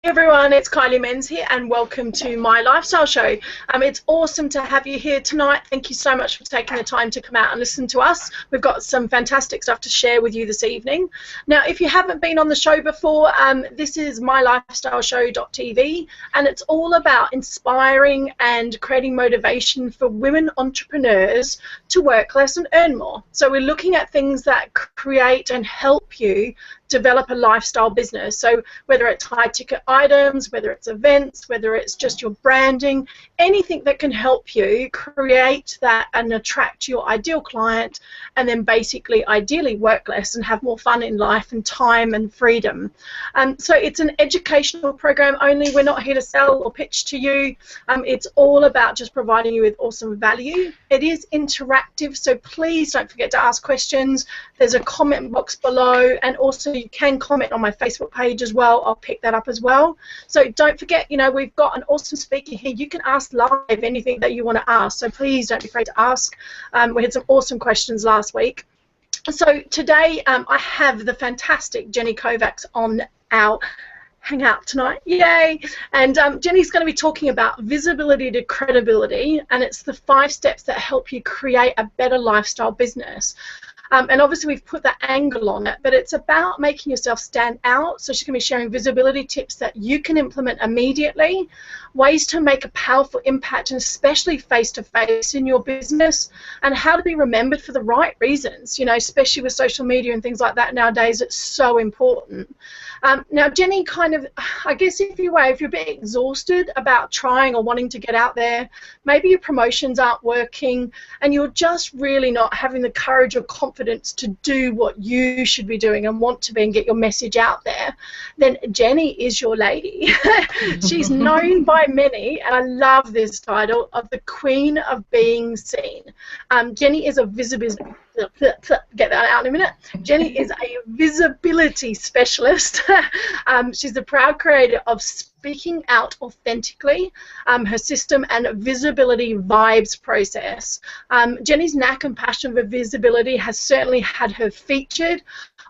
Everyone, it's Kylie Menz here and welcome to my lifestyle show. It's awesome to have you here tonight. Thank you so much for taking the time to come out and listen to us. We've got some fantastic stuff to share with you this evening. Now, if you haven't been on the show before, this is mylifestyleshow.tv, and it's all about inspiring and creating motivation for women entrepreneurs to work less and earn more. So we're looking at things that create and help you develop a lifestyle business. So whether it's high ticket items, whether it's events, whether it's just your branding, anything that can help you create that and attract your ideal client, and then basically ideally work less and have more fun in life and time and freedom. So it's an educational program only. We're not here to sell or pitch to you. It's all about just providing you with awesome value. It is interactive, so please don't forget to ask questions. There's a comment box below, and also you can comment on my Facebook page as well. I'll pick that up as well. So don't forget, we've got an awesome speaker here. You can ask live anything that you want to ask, so please don't be afraid to ask. We had some awesome questions last week. So today I have the fantastic Jenny Kovacs on our hangout tonight. Yay! And Jenny's going to be talking about visibility to credibility, and it's the 5 steps that help you create a better lifestyle business. And obviously we've put that angle on it, but it's about making yourself stand out. So she's going to be sharing visibility tips that you can implement immediately, ways to make a powerful impact, and especially face-to-face in your business, and how to be remembered for the right reasons, especially with social media and things like that nowadays. It's so important. Now, Jenny, I guess if you're a bit exhausted about trying or wanting to get out there, maybe your promotions aren't working, and you're just really not having the courage or confidence to do what you should be doing and want to be and get your message out there, then Jenny is your lady. She's known by many, and I love this title, of the Queen of Being Seen. Jenny is a visibility, get that out in a minute. Jenny is a visibility specialist. She's the proud creator of Speaking Out Authentically, her system and visibility vibes process. Jenny's knack and passion for visibility has certainly had her featured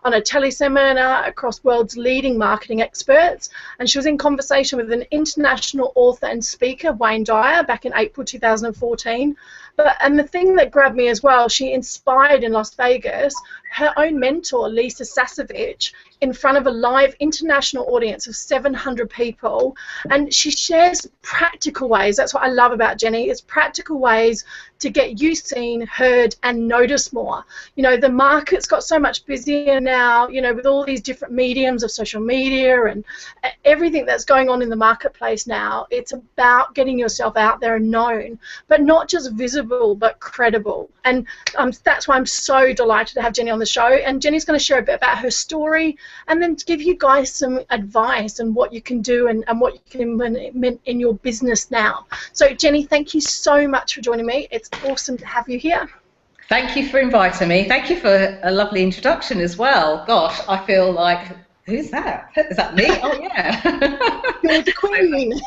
on a teleseminar across world's leading marketing experts, and she was in conversation with an international author and speaker, Wayne Dyer, back in April 2014. And the thing that grabbed me as well, she inspired in Las Vegas her own mentor, Lisa Sasevich, in front of a live international audience of 700 people, and she shares practical ways. That's what I love about Jenny, is practical ways to get you seen, heard, and noticed more. The market's got so much busier now, with all these different mediums of social media and everything that's going on in the marketplace now. It's about getting yourself out there and known, but not just visible, but credible. And that's why I'm so delighted to have Jenny on the show. And Jenny's going to share a bit about her story, and then give you guys some advice on what you can do and what you can implement in your business now. So Jenny, thank you so much for joining me. It's awesome to have you here. Thank you for inviting me. Thank you for a lovely introduction as well. Gosh, I feel like, who's that? Is that me? Oh yeah. You're the queen.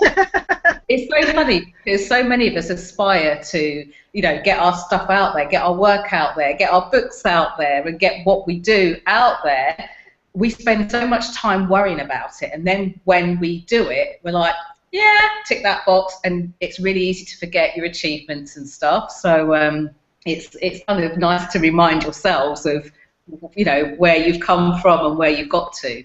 It's so funny because so many of us aspire to, get our stuff out there, get our work out there, get our books out there, and get what we do out there. We spend so much time worrying about it, and then when we do it, we're like, yeah, tick that box, and it's really easy to forget your achievements and stuff. So it's kind of nice to remind yourselves of, where you've come from and where you've got to.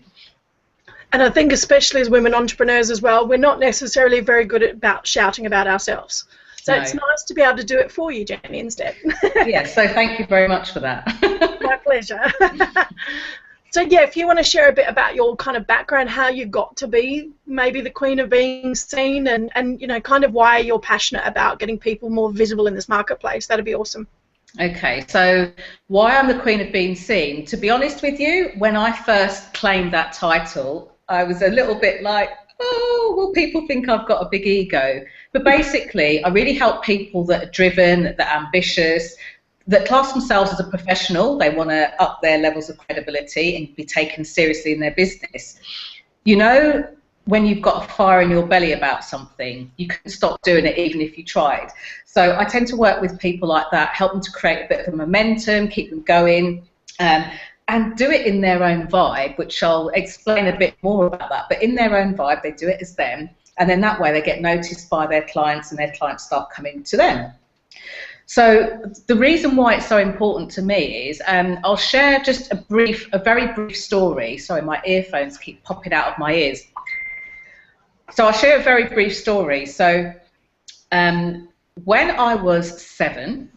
And I think especially as women entrepreneurs as well, we're not necessarily very good about shouting about ourselves. So no. It's nice to be able to do it for you, Jenny, instead. Yes, so thank you very much for that. My pleasure. So yeah, if you want to share a bit about your kind of background, how you got to be maybe the Queen of Being Seen, and kind of why you're passionate about getting people more visible in this marketplace, that'd be awesome. Okay, so why I'm the Queen of Being Seen? To be honest with you, when I first claimed that title, I was a little bit like, oh, well, people think I've got a big ego. But basically, I really help people that are driven, that are ambitious, that class themselves as a professional. They want to up their levels of credibility and be taken seriously in their business. When you've got a fire in your belly about something, you couldn't stop doing it even if you tried. So I tend to work with people like that, help them to create a bit of a momentum, keep them going, and do it in their own vibe, which I'll explain a bit more about that, but in their own vibe, they do it as them, and then that way they get noticed by their clients and their clients start coming to them. So the reason why it's so important to me is I'll share just a very brief story. Sorry, my earphones keep popping out of my ears. So I'll share a very brief story. So when I was 7,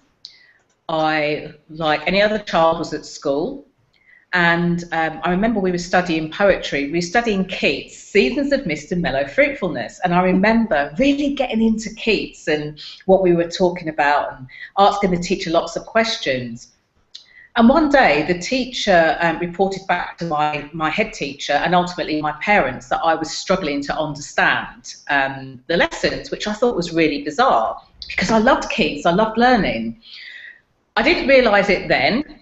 I, like any other child, was at school. And I remember we were studying poetry. We were studying Keats, Seasons of Mist and Mellow Fruitfulness. And I remember really getting into Keats and what we were talking about and asking the teacher lots of questions. And one day the teacher reported back to my head teacher and ultimately my parents that I was struggling to understand the lessons, which I thought was really bizarre because I loved Keats, I loved learning. I didn't realise it then.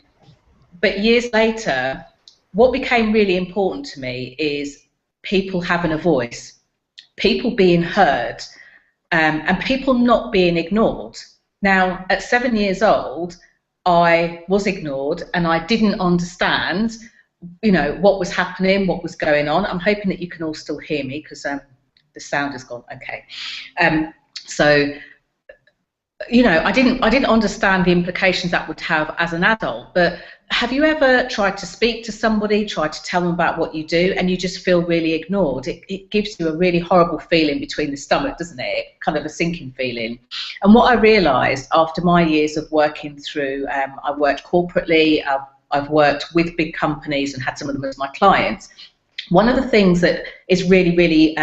But years later, what became really important to me is people having a voice, people being heard, and people not being ignored. Now, at 7 years old, I was ignored and I didn't understand, you know, what was happening, what was going on. I'm hoping that you can all still hear me because the sound has gone okay. So, you know, I didn't understand the implications that would have as an adult. But have you ever tried to speak to somebody, tried to tell them about what you do, and you just feel really ignored? It gives you a really horrible feeling between the stomach, doesn't it? Kind of a sinking feeling. And what I realised after my years of working through, I worked corporately, I've worked with big companies and had some of them as my clients. One of the things that is really, really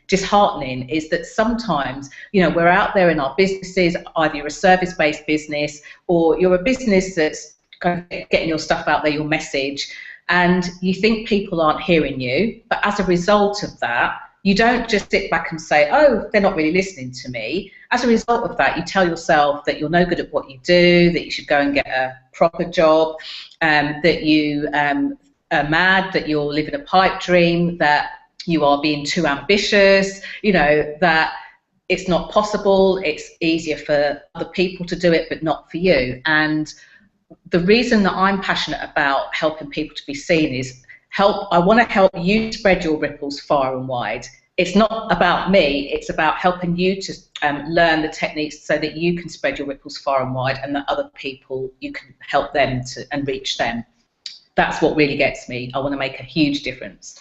disheartening is that sometimes, you know, we're out there in our businesses, either you're a service-based business or you're a business that's kind of getting your stuff out there, your message, and you think people aren't hearing you, but as a result of that, you don't just sit back and say, oh, they're not really listening to me. As a result of that, you tell yourself that you're no good at what you do, that you should go and get a proper job, that you are mad, that you're living a pipe dream, that you are being too ambitious, you know, that it's not possible, it's easier for other people to do it, but not for you. And the reason that I'm passionate about helping people to be seen is I want to help you spread your ripples far and wide. It's not about me, it's about helping you to learn the techniques so that you can spread your ripples far and wide and that other people, you can help them and reach them. That's what really gets me. I want to make a huge difference.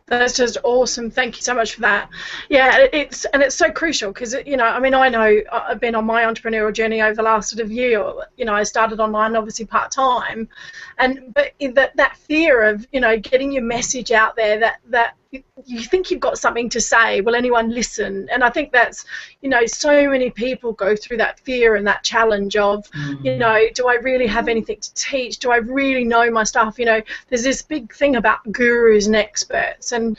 That's just awesome. Thank you so much for that. Yeah, it's so crucial because, you know, I mean, I know I've been on my entrepreneurial journey over the last sort of year. You know, I started online obviously part-time, but that fear of, you know, getting your message out there, that you think you've got something to say, will anyone listen? And I think that's, you know, so many people go through that fear and that challenge of, you know, do I really have anything to teach? Do I really know my stuff? You know, there's this big thing about gurus and experts, and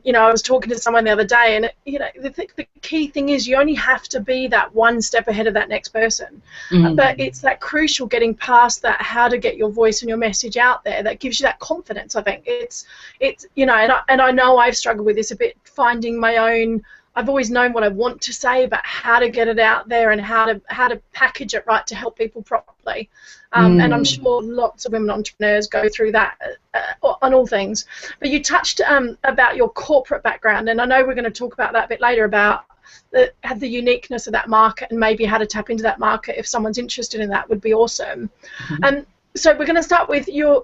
you know, I was talking to someone the other day, and you know, the key thing is you only have to be that one step ahead of that next person. But it's that crucial getting past that, how to get your voice and your message out there, that gives you that confidence. I think it's you know, and I know I've struggled with this a bit, finding my own. I've always known what I want to say, but how to get it out there and how to package it right to help people properly. And I'm sure lots of women entrepreneurs go through that on all things. But you touched about your corporate background, and I know we're going to talk about that a bit later, about the uniqueness of that market and maybe how to tap into that market if someone's interested in that would be awesome. So we're going to start with you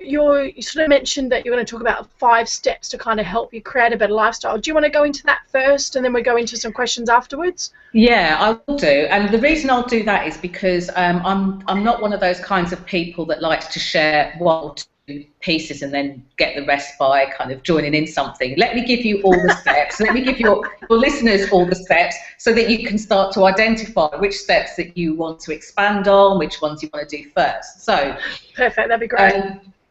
sort of mentioned that you're going to talk about 5 steps to kind of help you create a better lifestyle. Do you want to go into that first and then we go into some questions afterwards? Yeah, I will do. And the reason I'll do that is because I'm not one of those kinds of people that likes to share one or two pieces and then get the rest by kind of joining in something. Let me give you all the steps. Let me give your listeners all the steps so that you can start to identify which steps that you want to expand on, which ones you want to do first. So perfect, that'd be great.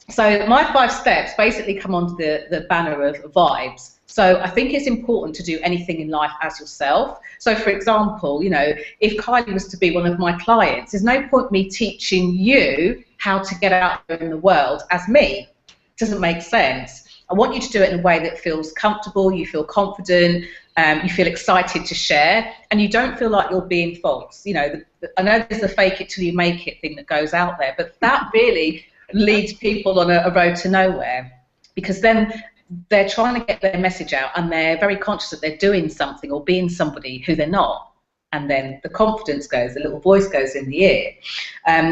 So my 5 steps basically come under the banner of vibes. So I think it's important to do anything in life as yourself. So for example, you know, if Kylie was to be one of my clients, there's no point me teaching you how to get out there in the world as me. It doesn't make sense. I want you to do it in a way that feels comfortable, you feel confident, you feel excited to share, and you don't feel like you're being false. You know, I know there's the fake it till you make it thing that goes out there, but that really, leads people on a road to nowhere, because then they're trying to get their message out and they're very conscious that they're doing something or being somebody who they're not. And then the confidence goes, the little voice goes in the ear.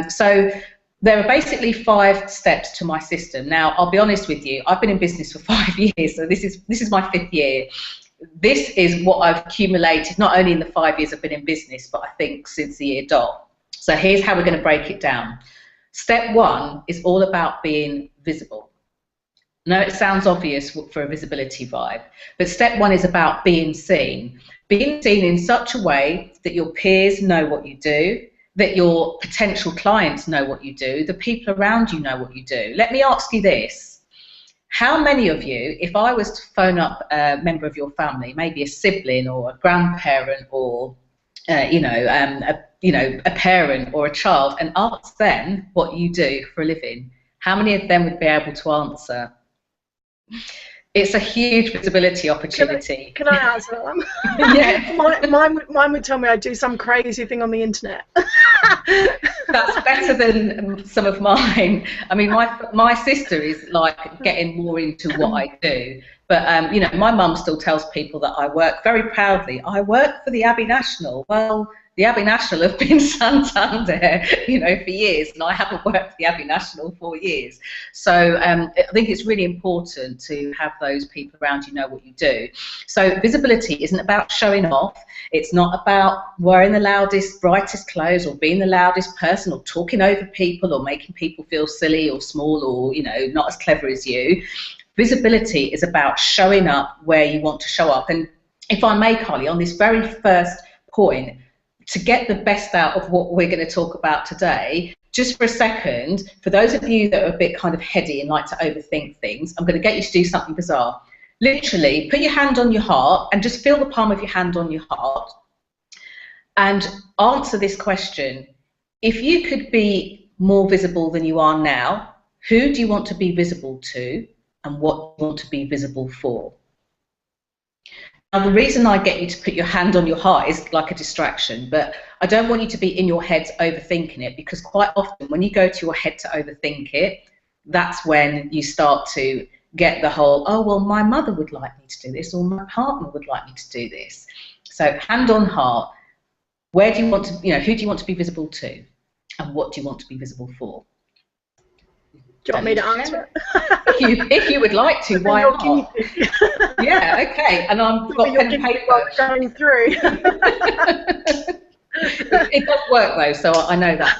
So there are basically 5 steps to my system. Now, I'll be honest with you, I've been in business for 5 years, so this is my 5th year. This is what I've accumulated, not only in the 5 years I've been in business, but I think since the year dot. So here's how we're going to break it down. Step 1 is all about being visible. Now, it sounds obvious for a visibility vibe, but step 1 is about being seen. Being seen in such a way that your peers know what you do, that your potential clients know what you do, the people around you know what you do. Let me ask you this. How many of you, if I was to phone up a member of your family, maybe a sibling or a grandparent or a parent or a child, and ask them what you do for a living, how many of them would be able to answer? It's a huge visibility opportunity. Can I answer that? Yeah. Mine would tell me I do some crazy thing on the internet. That's better than some of mine. I mean, my sister is like getting more into what I do. But, my mum still tells people that I work very proudly. I work for the Abbey National. Well, the Abbey National have been Santander, for years, and I haven't worked for the Abbey National for years. So I think it's really important to have those people around you know what you do. So visibility isn't about showing off. It's not about wearing the loudest, brightest clothes or being the loudest person or talking over people or making people feel silly or small or, not as clever as you. Visibility is about showing up where you want to show up. And if I may, Carly, on this very first point, to get the best out of what we're going to talk about today, just for a second, for those of you that are a bit kind of heady and like to overthink things, I'm going to get you to do something bizarre. Literally, put your hand on your heart and just feel the palm of your hand on your heart and answer this question. If you could be more visible than you are now, who do you want to be visible to and what do you want to be visible for? Now, the reason I get you to put your hand on your heart is like a distraction, but I don't want you to be in your head overthinking it, because quite often when you go to your head to overthink it, that's when you start to get the whole, oh, well, my mother would like me to do this, or my partner would like me to do this. So hand on heart, where do you want to, who do you want to be visible to, and what do you want to be visible for? Do you want me to answer it? If you would like to, why not? Yeah, okay. And I've got pen and paper. Going through. It does work though, so I know that.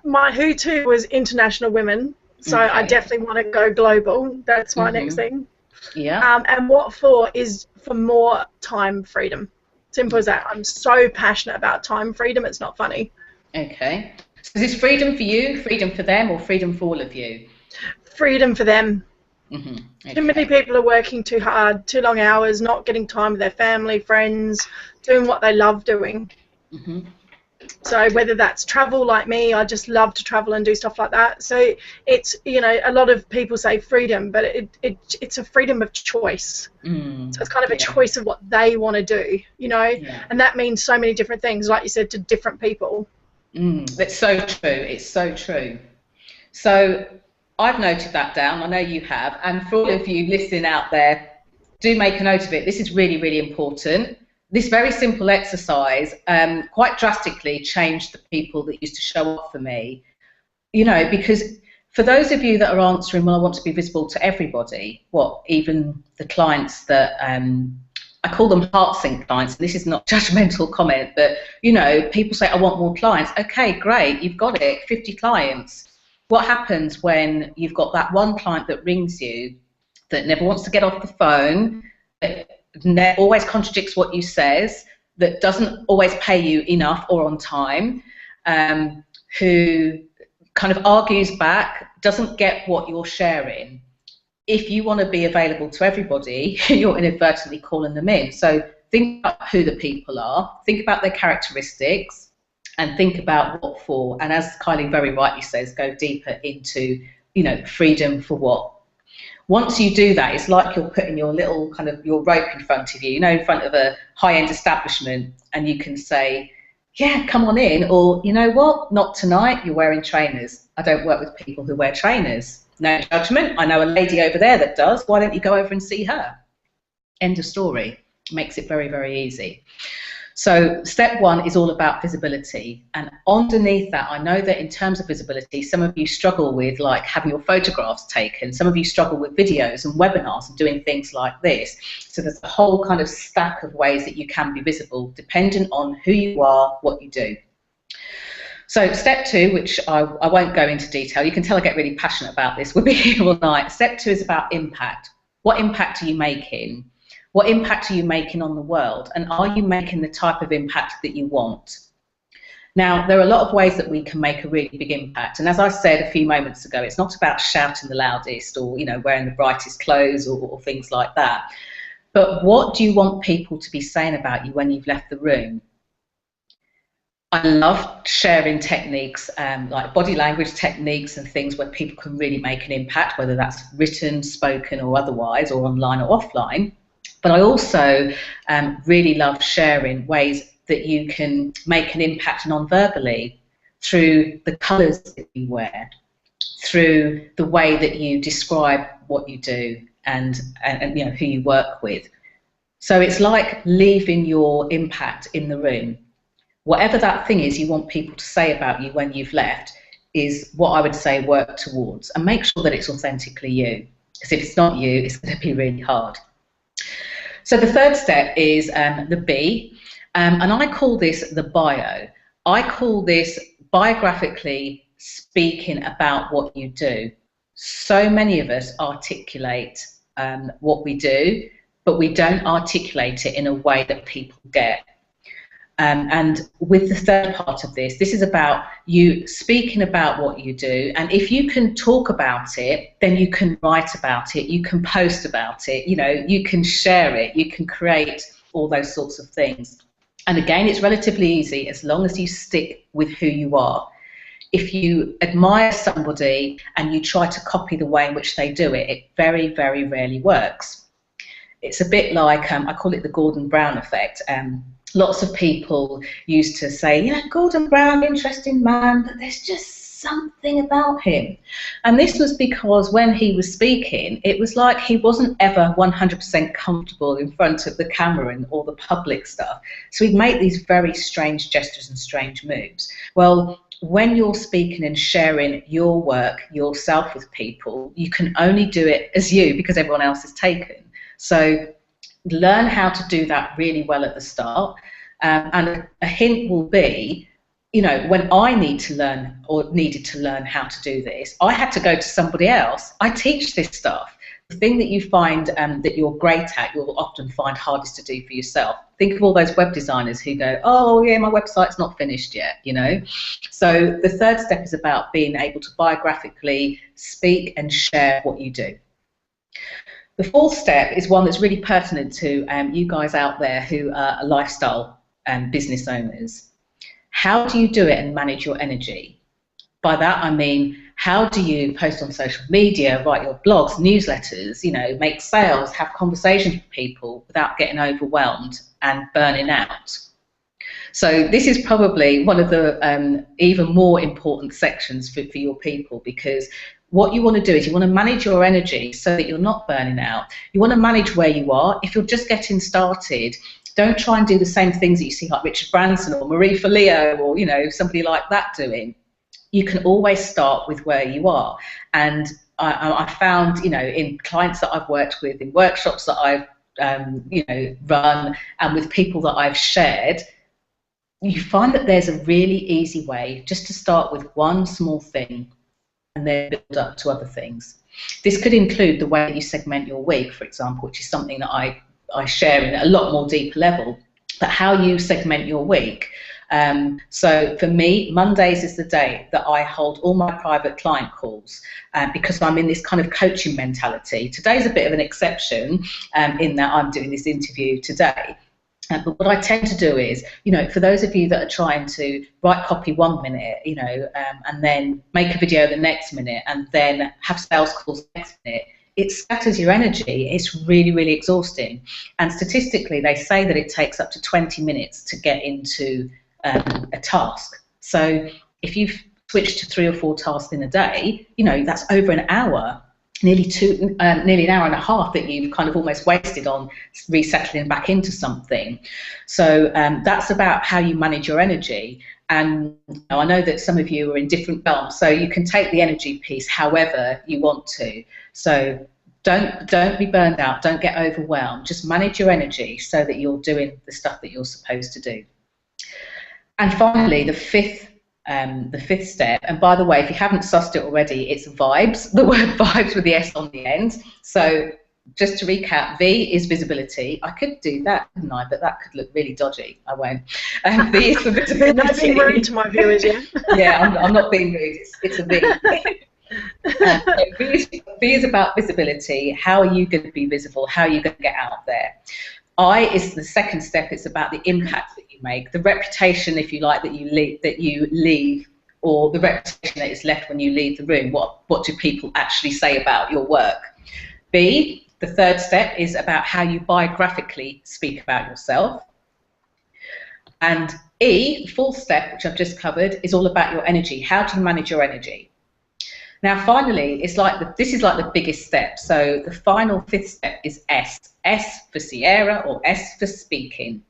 My who-to was international women, so okay. I definitely want to go global. That's my next thing. Yeah. And what for is for more time freedom. Simple as that. I'm so passionate about time freedom, it's not funny. Okay. So is this freedom for you, freedom for them, or freedom for all of you? Freedom for them. Okay. Too many people are working too hard, too long hours, not getting time with their family, friends, doing what they love doing. So whether that's travel like me, I just love to travel and do stuff like that. So it's, a lot of people say freedom, but it's a freedom of choice. So it's kind of a choice of what they want to do, and that means so many different things, like you said, to different people. That's so true. It's so true. So I've noted that down. I know you have. And for all of you listening out there, do make a note of it. This is really, really important. This very simple exercise quite drastically changed the people that used to show up for me. Because for those of you that are answering, well, I want to be visible to everybody, even the clients that I call them heart sync clients, and this is not judgmental comment, but people say, I want more clients. Okay, great, you've got it, 50 clients. What happens when you've got that one client that rings you, that never wants to get off the phone, that always contradicts what you says, that doesn't always pay you enough or on time, who kind of argues back, doesn't get what you're sharing? If you want to be available to everybody, you're inadvertently calling them in. So think about who the people are, think about their characteristics, and think about what for. And as Kylie very rightly says, go deeper into, freedom for what. Once you do that, it's like you're putting your little kind of your rope in front of you, in front of a high-end establishment, and you can say, yeah, come on in, or you know what, not tonight, you're wearing trainers. I don't work with people who wear trainers. No judgment. I know a lady over there that does. Why don't you go over and see her? End of story. Makes it very, very easy. So step one is all about visibility, and underneath that, I know that in terms of visibility, some of you struggle with like having your photographs taken, some of you struggle with videos and webinars and doing things like this. So there's a whole kind of stack of ways that you can be visible dependent on who you are, what you do. So step two, which I won't go into detail, you can tell I get really passionate about this, we'll be here all night. Step two is about impact. What impact are you making? What impact are you making on the world? And are you making the type of impact that you want? Now, there are a lot of ways that we can make a really big impact. And as I said a few moments ago, it's not about shouting the loudest or, you know, wearing the brightest clothes or things like that. But what do you want people to be saying about you when you've left the room? I love sharing techniques, like body language techniques and things where people can really make an impact, whether that's written, spoken or otherwise, or online or offline. But I also really love sharing ways that you can make an impact non-verbally through the colours that you wear, through the way that you describe what you do and you know, who you work with. So it's like leaving your impact in the room. Whatever that thing is you want people to say about you when you've left is what I would say work towards, and make sure that it's authentically you. Because if it's not you, it's going to be really hard. So the third step is the B, and I call this the bio. I call this biographically speaking about what you do. So many of us articulate what we do, but we don't articulate it in a way that people get. And with the third part of this, this is about you speaking about what you do, and if you can talk about it, then you can write about it, you can post about it, you know, you can share it, you can create all those sorts of things. And again, it's relatively easy as long as you stick with who you are. If you admire somebody and you try to copy the way in which they do it, it very, very rarely works. It's a bit like, I call it the Gordon Brown effect. Lots of people used to say, you know, Gordon Brown, interesting man, but there's just something about him. And this was because when he was speaking, it was like he wasn't ever 100% comfortable in front of the camera and all the public stuff. So he'd make these very strange gestures and strange moves. Well, when you're speaking and sharing your work, yourself with people, you can only do it as you because everyone else is taken. So learn how to do that really well at the start, and a hint will be, you know, when I needed to learn how to do this, I had to go to somebody else. I teach this stuff. The thing that you find that you're great at, you'll often find hardest to do for yourself. Think of all those web designers who go, oh yeah, my website's not finished yet, you know. So the third step is about being able to biographically speak and share what you do. The fourth step is one that's really pertinent to you guys out there who are lifestyle business owners. How do you do it and manage your energy? By that I mean, how do you post on social media, write your blogs, newsletters, you know, make sales, have conversations with people without getting overwhelmed and burning out? So this is probably one of the even more important sections for your people, because what you want to do is you want to manage your energy so that you're not burning out. You want to manage where you are. If you're just getting started, don't try and do the same things that you see like Richard Branson or Marie Forleo or, you know, somebody like that doing. You can always start with where you are. And I found, you know, in clients that I've worked with, in workshops that I've, you know, run, and with people that I've shared, you find that there's a really easy way just to start with one small thing and then build up to other things. This could include the way that you segment your week, for example, which is something that I share in a lot more deeper level, but how you segment your week. So for me, Mondays is the day that I hold all my private client calls because I'm in this kind of coaching mentality. Today's a bit of an exception in that I'm doing this interview today. But what I tend to do is, you know, for those of you that are trying to write copy 1 minute, you know, and then make a video the next minute and then have sales calls the next minute, it scatters your energy. It's really, really exhausting. And statistically, they say that it takes up to 20 minutes to get into a task. So if you switch to 3 or 4 tasks in a day, you know, that's over an hour, nearly an hour and a half that you've kind of almost wasted on resettling back into something. So that's about how you manage your energy. And you know, I know that some of you are in different realms, so you can take the energy piece however you want to. So don't be burned out, don't get overwhelmed, just manage your energy so that you're doing the stuff that you're supposed to do. And finally, the fifth step, and by the way, if you haven't sussed it already, it's vibes, the word vibes with the S on the end. So just to recap, V is visibility. I could do that, couldn't I? But that could look really dodgy. I won't. V is for visibility. Not being rude to my viewers, yeah? Yeah, I'm not being rude. It's a V. V is about visibility. How are you going to be visible? How are you going to get out there? I is the second step. It's about the impact that you make, the reputation, if you like, that you leave, or the reputation that is left when you leave the room. What do people actually say about your work? B, the third step, is about how you biographically speak about yourself. And E, the fourth step, which I've just covered, is all about your energy. How do you manage your energy? Now, finally, this is like the biggest step. So the final fifth step is S. S for Sierra, or S for speaking.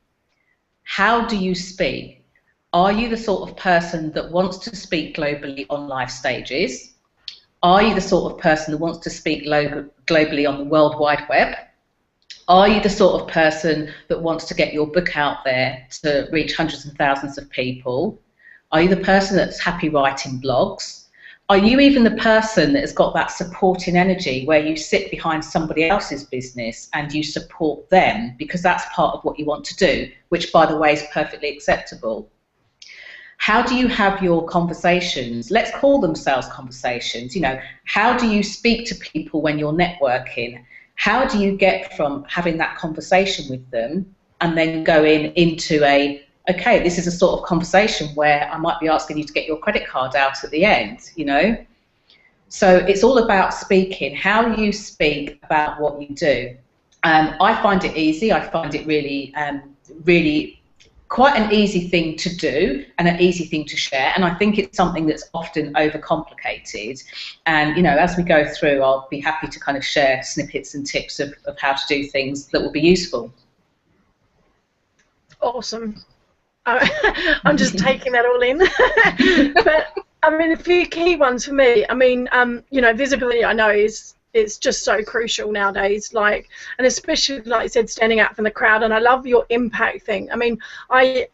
How do you speak? Are you the sort of person that wants to speak globally on live stages? Are you the sort of person that wants to speak globally on the World Wide Web? Are you the sort of person that wants to get your book out there to reach hundreds and thousands of people? Are you the person that's happy writing blogs? Are you even the person that has got that supporting energy where you sit behind somebody else's business and you support them because that's part of what you want to do, which, by the way, is perfectly acceptable? How do you have your conversations? Let's call them sales conversations. You know, how do you speak to people when you're networking? How do you get from having that conversation with them and then going into okay, this is a sort of conversation where I might be asking you to get your credit card out at the end, you know? So it's all about speaking, how you speak about what you do. I find it easy. I find it really, really quite an easy thing to do and an easy thing to share. And I think it's something that's often overcomplicated. And, you know, as we go through, I'll be happy to kind of share snippets and tips of how to do things that will be useful. Awesome. I'm just taking that all in. But I mean, a few key ones for me. I mean, you know, visibility, I know it's just so crucial nowadays, like, and especially, like I said, standing out from the crowd. And I love your impact thing. I mean, I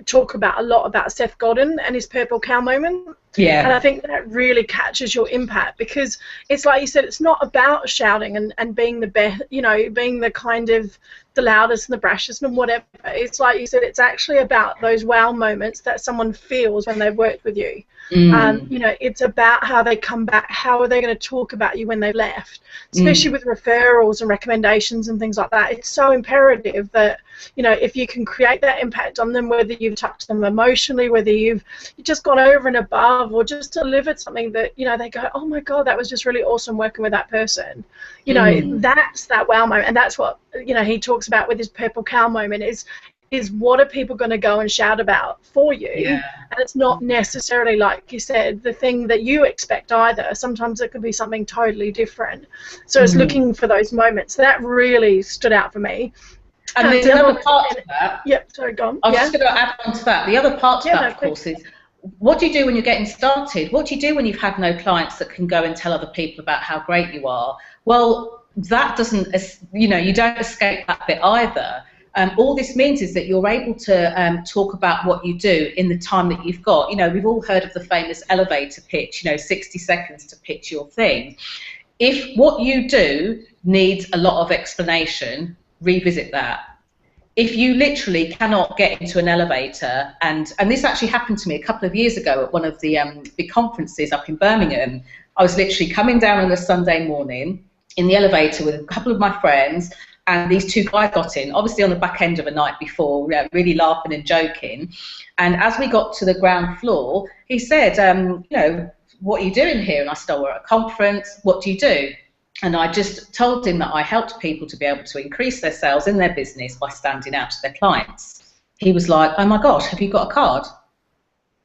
talk about a lot about Seth Godin and his purple cow moment. Yeah. And I think that really catches your impact, because it's like you said, it's not about shouting and being the best, you know, being the kind of the loudest and the brashest and whatever. It's like you said, it's actually about those wow moments that someone feels when they've worked with you. You know, it's about how they come back, how are they going to talk about you when they left, especially with referrals and recommendations and things like that. It's so imperative that, you know, if you can create that impact on them, whether you've touched them emotionally, whether you've just gone over and above, or just delivered something that, you know, they go, oh my God, that was just really awesome working with that person. You know, that's that wow moment. And that's what, you know, he talks about with his purple cow moment is what are people going to go and shout about for you? Yeah. And it's not necessarily, like you said, the thing that you expect either. Sometimes it could be something totally different. So it's looking for those moments. That really stood out for me. And there's another part to that. Yep, sorry, go on. I was just going to add on to that. The other part to that, of course, is what do you do when you're getting started? What do you do when you've had no clients that can go and tell other people about how great you are? Well, that doesn't, you know, you don't escape that bit either. All this means is that you're able to talk about what you do in the time that you've got. You know, we've all heard of the famous elevator pitch, you know, 60 seconds to pitch your thing. If what you do needs a lot of explanation, revisit that. If you literally cannot get into an elevator, and this actually happened to me a couple of years ago at one of the big conferences up in Birmingham. I was literally coming down on a Sunday morning in the elevator with a couple of my friends, and these two guys got in, obviously on the back end of a night before, really laughing and joking. And as we got to the ground floor, he said, you know, what are you doing here? And I said, oh, we're at a conference. What do you do? And I just told him that I helped people to be able to increase their sales in their business by standing out to their clients. He was like, oh my gosh, have you got a card?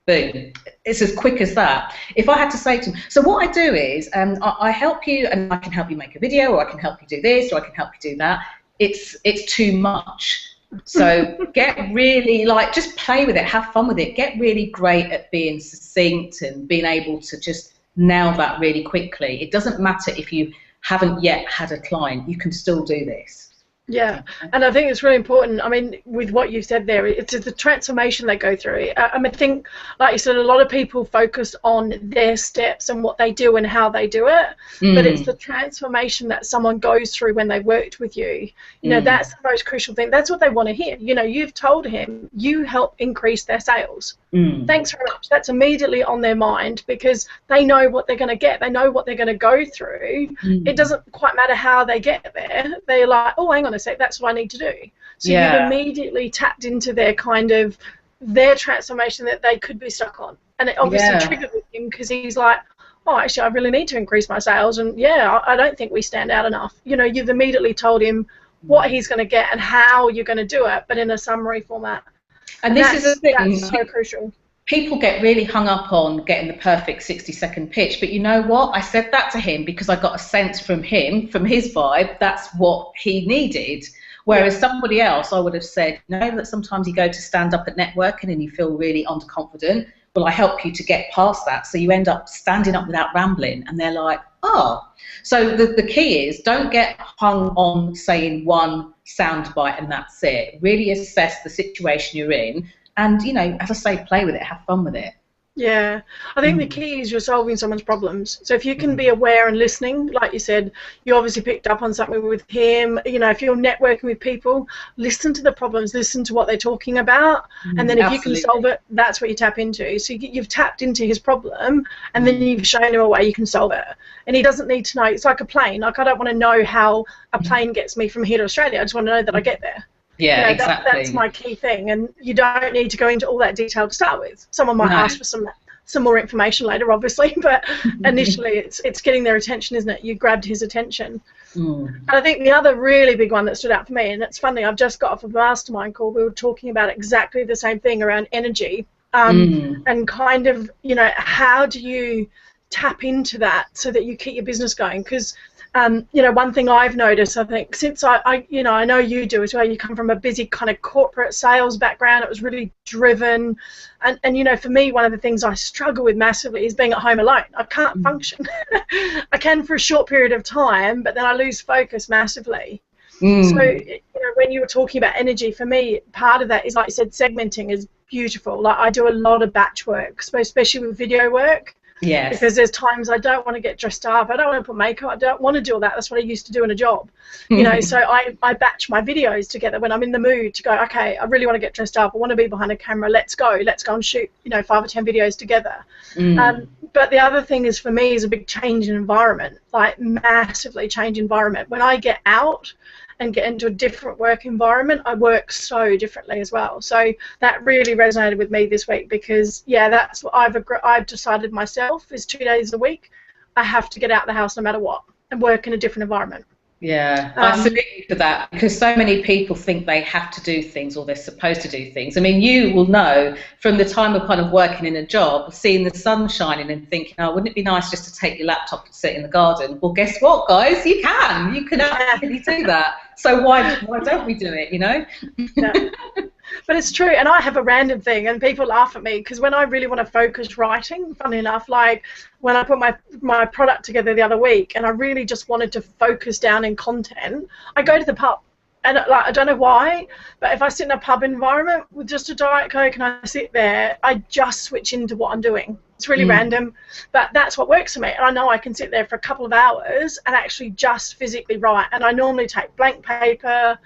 boom. It's as quick as that. If I had to say to him, so what I do is I help you, and I can help you make a video, or I can help you do this, or I can help you do that. It's too much. So get really, like, just play with it, have fun with it, get really great at being succinct and being able to just nail that really quickly. It doesn't matter if you haven't yet had a client, you can still do this. Yeah, and I think it's really important. I mean, with what you said there, it's the transformation they go through. I think, like you said, a lot of people focus on their steps and what they do and how they do it, but it's the transformation that someone goes through when they worked with you. You know, that's the most crucial thing. That's what they want to hear. You know, you've told him you help increase their sales. Thanks very much. That's immediately on their mind because they know what they're going to get. They know what they're going to go through. It doesn't quite matter how they get there. They're like, oh, hang on a sec, that's what I need to do. So you've immediately tapped into their kind of their transformation that they could be stuck on. And it obviously triggered with him because he's like, oh, actually, I really need to increase my sales. And, yeah, I don't think we stand out enough. You know, you've immediately told him what he's going to get and how you're going to do it, but in a summary format. And this is the thing. That's so crucial. People get really hung up on getting the perfect 60-second pitch, but you know what? I said that to him because I got a sense from him, from his vibe, that's what he needed. Whereas somebody else, I would have said, you know, that sometimes you go to stand up at networking and you feel really underconfident. Well, I help you to get past that, so you end up standing up without rambling, and they're like, oh. So the key is don't get hung on saying one soundbite and that's it. Really assess the situation you're in. And, you know, as I say, play with it, have fun with it. Yeah, I think the key is you're solving someone's problems. So if you can be aware and listening, like you said, you obviously picked up on something with him. You know, if you're networking with people, listen to the problems, listen to what they're talking about, and then if you can solve it, that's what you tap into. So you've tapped into his problem, and then you've shown him a way you can solve it. And he doesn't need to know. It's like a plane. Like, I don't want to know how a plane gets me from here to Australia. I just want to know that I get there. Yeah, you know, exactly. That's my key thing, and you don't need to go into all that detail to start with. Someone might ask for some more information later, obviously, but initially it's getting their attention, isn't it? You grabbed his attention. And I think the other really big one that stood out for me, and it's funny, I've just got off a mastermind call, we were talking about exactly the same thing around energy, and kind of, you know, how do you tap into that so that you keep your business going? Because you know, one thing I've noticed, I think, since you know, I know you do as well, you come from a busy kind of corporate sales background, it was really driven, and you know, for me, one of the things I struggle with massively is being at home alone. I can't function. I can for a short period of time, but then I lose focus massively. So, you know, when you were talking about energy, for me, part of that is, like you said, segmenting is beautiful. Like, I do a lot of batch work, especially with video work. Yes. Because there's times I don't want to get dressed up, I don't want to put makeup, I don't want to do all that. That's what I used to do in a job, you know. So I batch my videos together when I'm in the mood to go, okay, I really want to get dressed up, I want to be behind a camera, let's go and shoot, you know, 5 or 10 videos together. But the other thing is, for me, is a big change in environment, like massively change environment. When I get out and get into a different work environment, I work so differently as well. So that really resonated with me this week because, yeah, that's what I've decided myself is 2 days a week I have to get out of the house no matter what and work in a different environment. Yeah, I salute you for that, because so many people think they have to do things or they're supposed to do things. I mean, you will know from the time of kind of working in a job, seeing the sun shining and thinking, oh, wouldn't it be nice just to take your laptop and sit in the garden? Well, guess what, guys? You can absolutely do that. So why don't we do it, you know? Yeah. But it's true, and I have a random thing, and people laugh at me because when I really want to focus writing, funny enough, like when I put my product together the other week and I really just wanted to focus down in content, I go to the pub. And like, I don't know why, but if I sit in a pub environment with just a Diet Coke and I sit there, I just switch into what I'm doing. It's really random, but that's what works for me. And I know I can sit there for a couple of hours and actually just physically write. And I normally take blank paper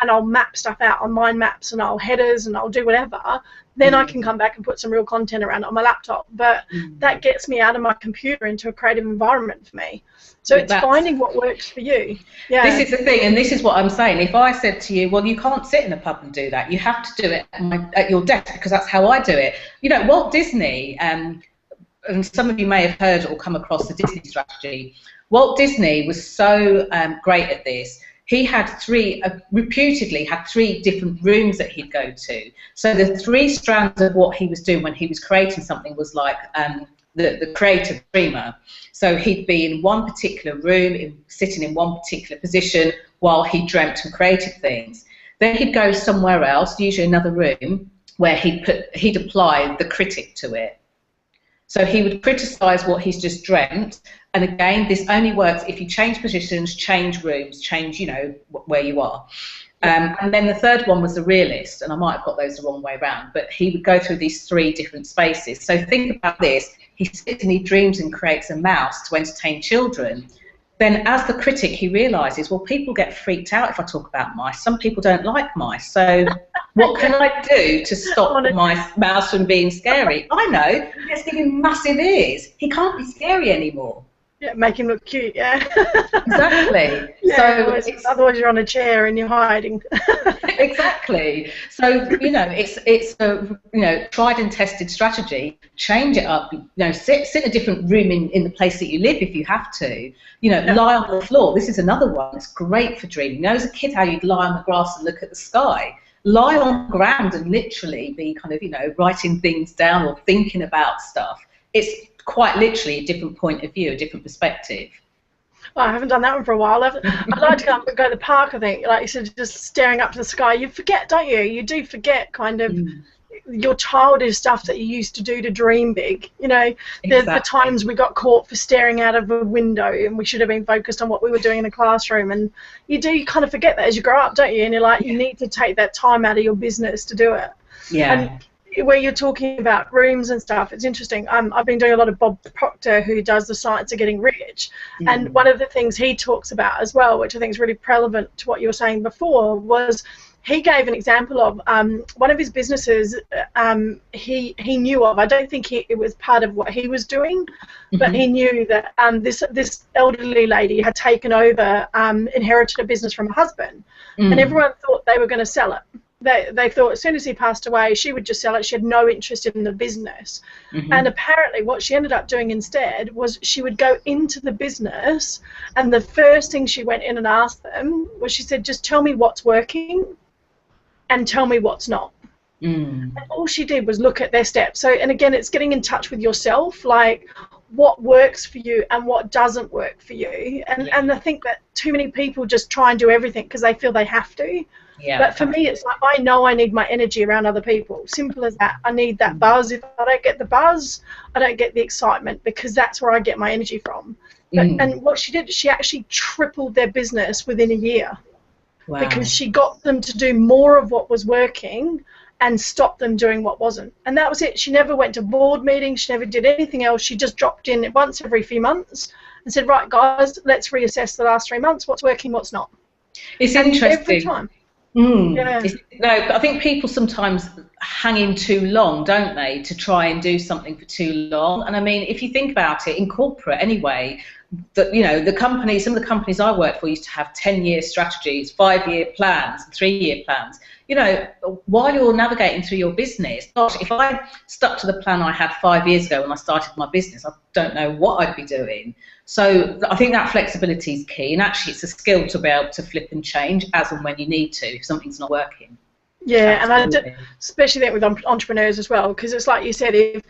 and I'll map stuff out on mind maps and I'll headers and I'll do whatever. Then I can come back and put some real content around on my laptop. But that gets me out of my computer into a creative environment for me. So it's finding what works for you. Yeah. This is the thing, and this is what I'm saying. If I said to you, well, you can't sit in a pub and do that. You have to do it at your desk, because that's how I do it. You know, Walt Disney, and some of you may have heard or come across the Disney strategy. Walt Disney was so great at this. he had reputedly had 3 different rooms that he'd go to. So the 3 strands of what he was doing when he was creating something was like the creative dreamer. So he'd be in one particular room, sitting in one particular position while he dreamt and created things. Then he'd go somewhere else, usually another room, where he'd apply the critic to it. So he would criticise what he's just dreamt, and again, this only works if you change positions, change rooms, change, you know, where you are. And then the third one was the realist, and I might have got those the wrong way around, but he would go through these 3 different spaces. So think about this, he sits and he dreams and creates a mouse to entertain children. Then as the critic, he realises, well, people get freaked out if I talk about mice. Some people don't like mice. So what can I do to stop the mouse from being scary? I know, let's give him massive ears. He can't be scary anymore. Yeah, make him look cute, yeah. Exactly. Yeah, so otherwise you're on a chair and you're hiding. Exactly. So, you know, it's a, you know, tried and tested strategy. Change it up. You know, sit in a different room in the place that you live if you have to. You know, lie on the floor. This is another one. It's great for dreaming. You know, as a kid, how you'd lie on the grass and look at the sky. Lie on the ground and literally be kind of, you know, writing things down or thinking about stuff. It's quite literally a different point of view, a different perspective. Well, I haven't done that one for a while. I'd like to go to the park, I think. Like you said, just staring up to the sky. You forget, don't you? You do forget kind of your childish stuff that you used to do to dream big. You know, the times we got caught for staring out of a window and we should have been focused on what we were doing in the classroom. And you kind of forget that as you grow up, don't you? And you're like, you need to take that time out of your business to do it. Yeah. And where you're talking about rooms and stuff, it's interesting. I've been doing a lot of Bob Proctor, who does the science of getting rich, and one of the things he talks about as well, which I think is really relevant to what you were saying before, was he gave an example of one of his businesses he knew of. I don't think it was part of what he was doing, but he knew that this elderly lady had taken over, inherited a business from her husband, and everyone thought they were going to sell it. They thought as soon as he passed away, she would just sell it. She had no interest in the business. And apparently what she ended up doing instead was she would go into the business, and the first thing she went in and asked them was, she said, just tell me what's working and tell me what's not. And all she did was look at their steps. So, and again, it's getting in touch with yourself, like what works for you and what doesn't work for you. And I think that too many people just try and do everything because they feel they have to. Yeah, but for me, it's like, I know I need my energy around other people. Simple as that. I need that buzz. If I don't get the buzz, I don't get the excitement, because that's where I get my energy from. And what she did, she actually tripled their business within a year. Wow. Because she got them to do more of what was working and stopped them doing what wasn't. And that was it. She never went to board meetings. She never did anything else. She just dropped in once every few months and said, right, guys, let's reassess the last 3 months. What's working, what's not. It's interesting. Every time. Yeah. No, but I think people sometimes hang in too long, don't they, to try and do something for too long. And I mean, if you think about it, in corporate anyway, you know, some of the companies I worked for used to have 10-year strategies, 5-year plans, 3-year plans. You know, while you're navigating through your business, gosh, if I stuck to the plan I had 5 years ago when I started my business, I don't know what I'd be doing. So I think that flexibility is key, and actually it's a skill to be able to flip and change as and when you need to if something's not working. Yeah, absolutely. And I especially think with entrepreneurs as well, because it's like you said, if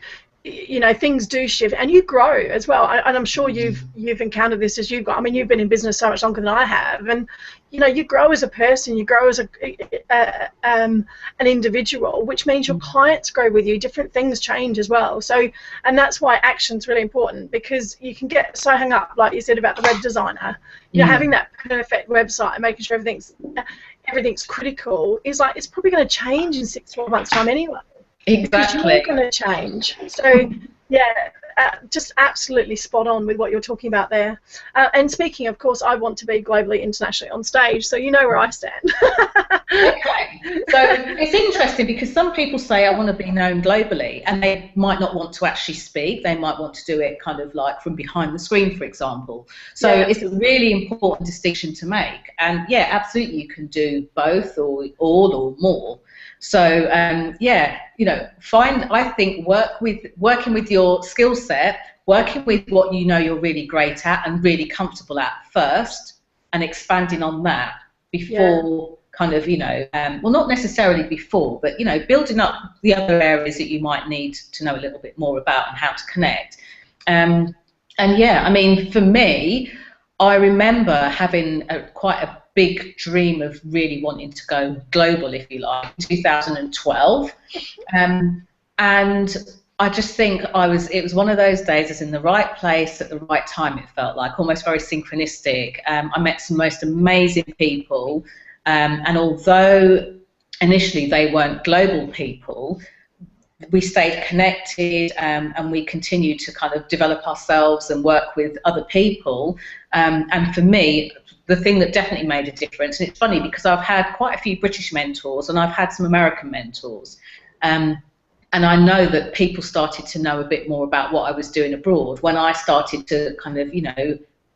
you know, things do shift and you grow as well, and I'm sure you've encountered this as you've got. I mean, you've been in business so much longer than I have, and you know, you grow as a person, you grow as an individual, which means your clients grow with you. Different things change as well. So, and that's why action's really important, because you can get so hung up, like you said about the web designer, you know, having that perfect website and making sure everything's critical is like, it's probably going to change in 6-12 months time anyway. Exactly. Because you're going to change. So, yeah, just absolutely spot on with what you're talking about there. And speaking, of course, I want to be globally, internationally on stage, so you know where I stand. Okay. So it's interesting because some people say, I want to be known globally, and they might not want to actually speak. They might want to do it kind of like from behind the screen, for example. So it's a really important distinction to make. And, yeah, absolutely, you can do both or all or more. So, yeah, you know, I think working with your skill set, working with what you know you're really great at and really comfortable at first, and expanding on that, before kind of, well, not necessarily before, but, building up the other areas that you might need to know a little bit more about and how to connect. And yeah, I mean, for me, I remember having quite a big dream of really wanting to go global, if you like, in 2012. And I just think it was one of those days, I was in the right place at the right time, it felt like, almost very synchronistic. I met some most amazing people, and although initially they weren't global people, we stayed connected, and we continued to kind of develop ourselves and work with other people. And for me, the thing that definitely made a difference, and it's funny because I've had quite a few British mentors and I've had some American mentors, and I know that people started to know a bit more about what I was doing abroad when I started to kind of,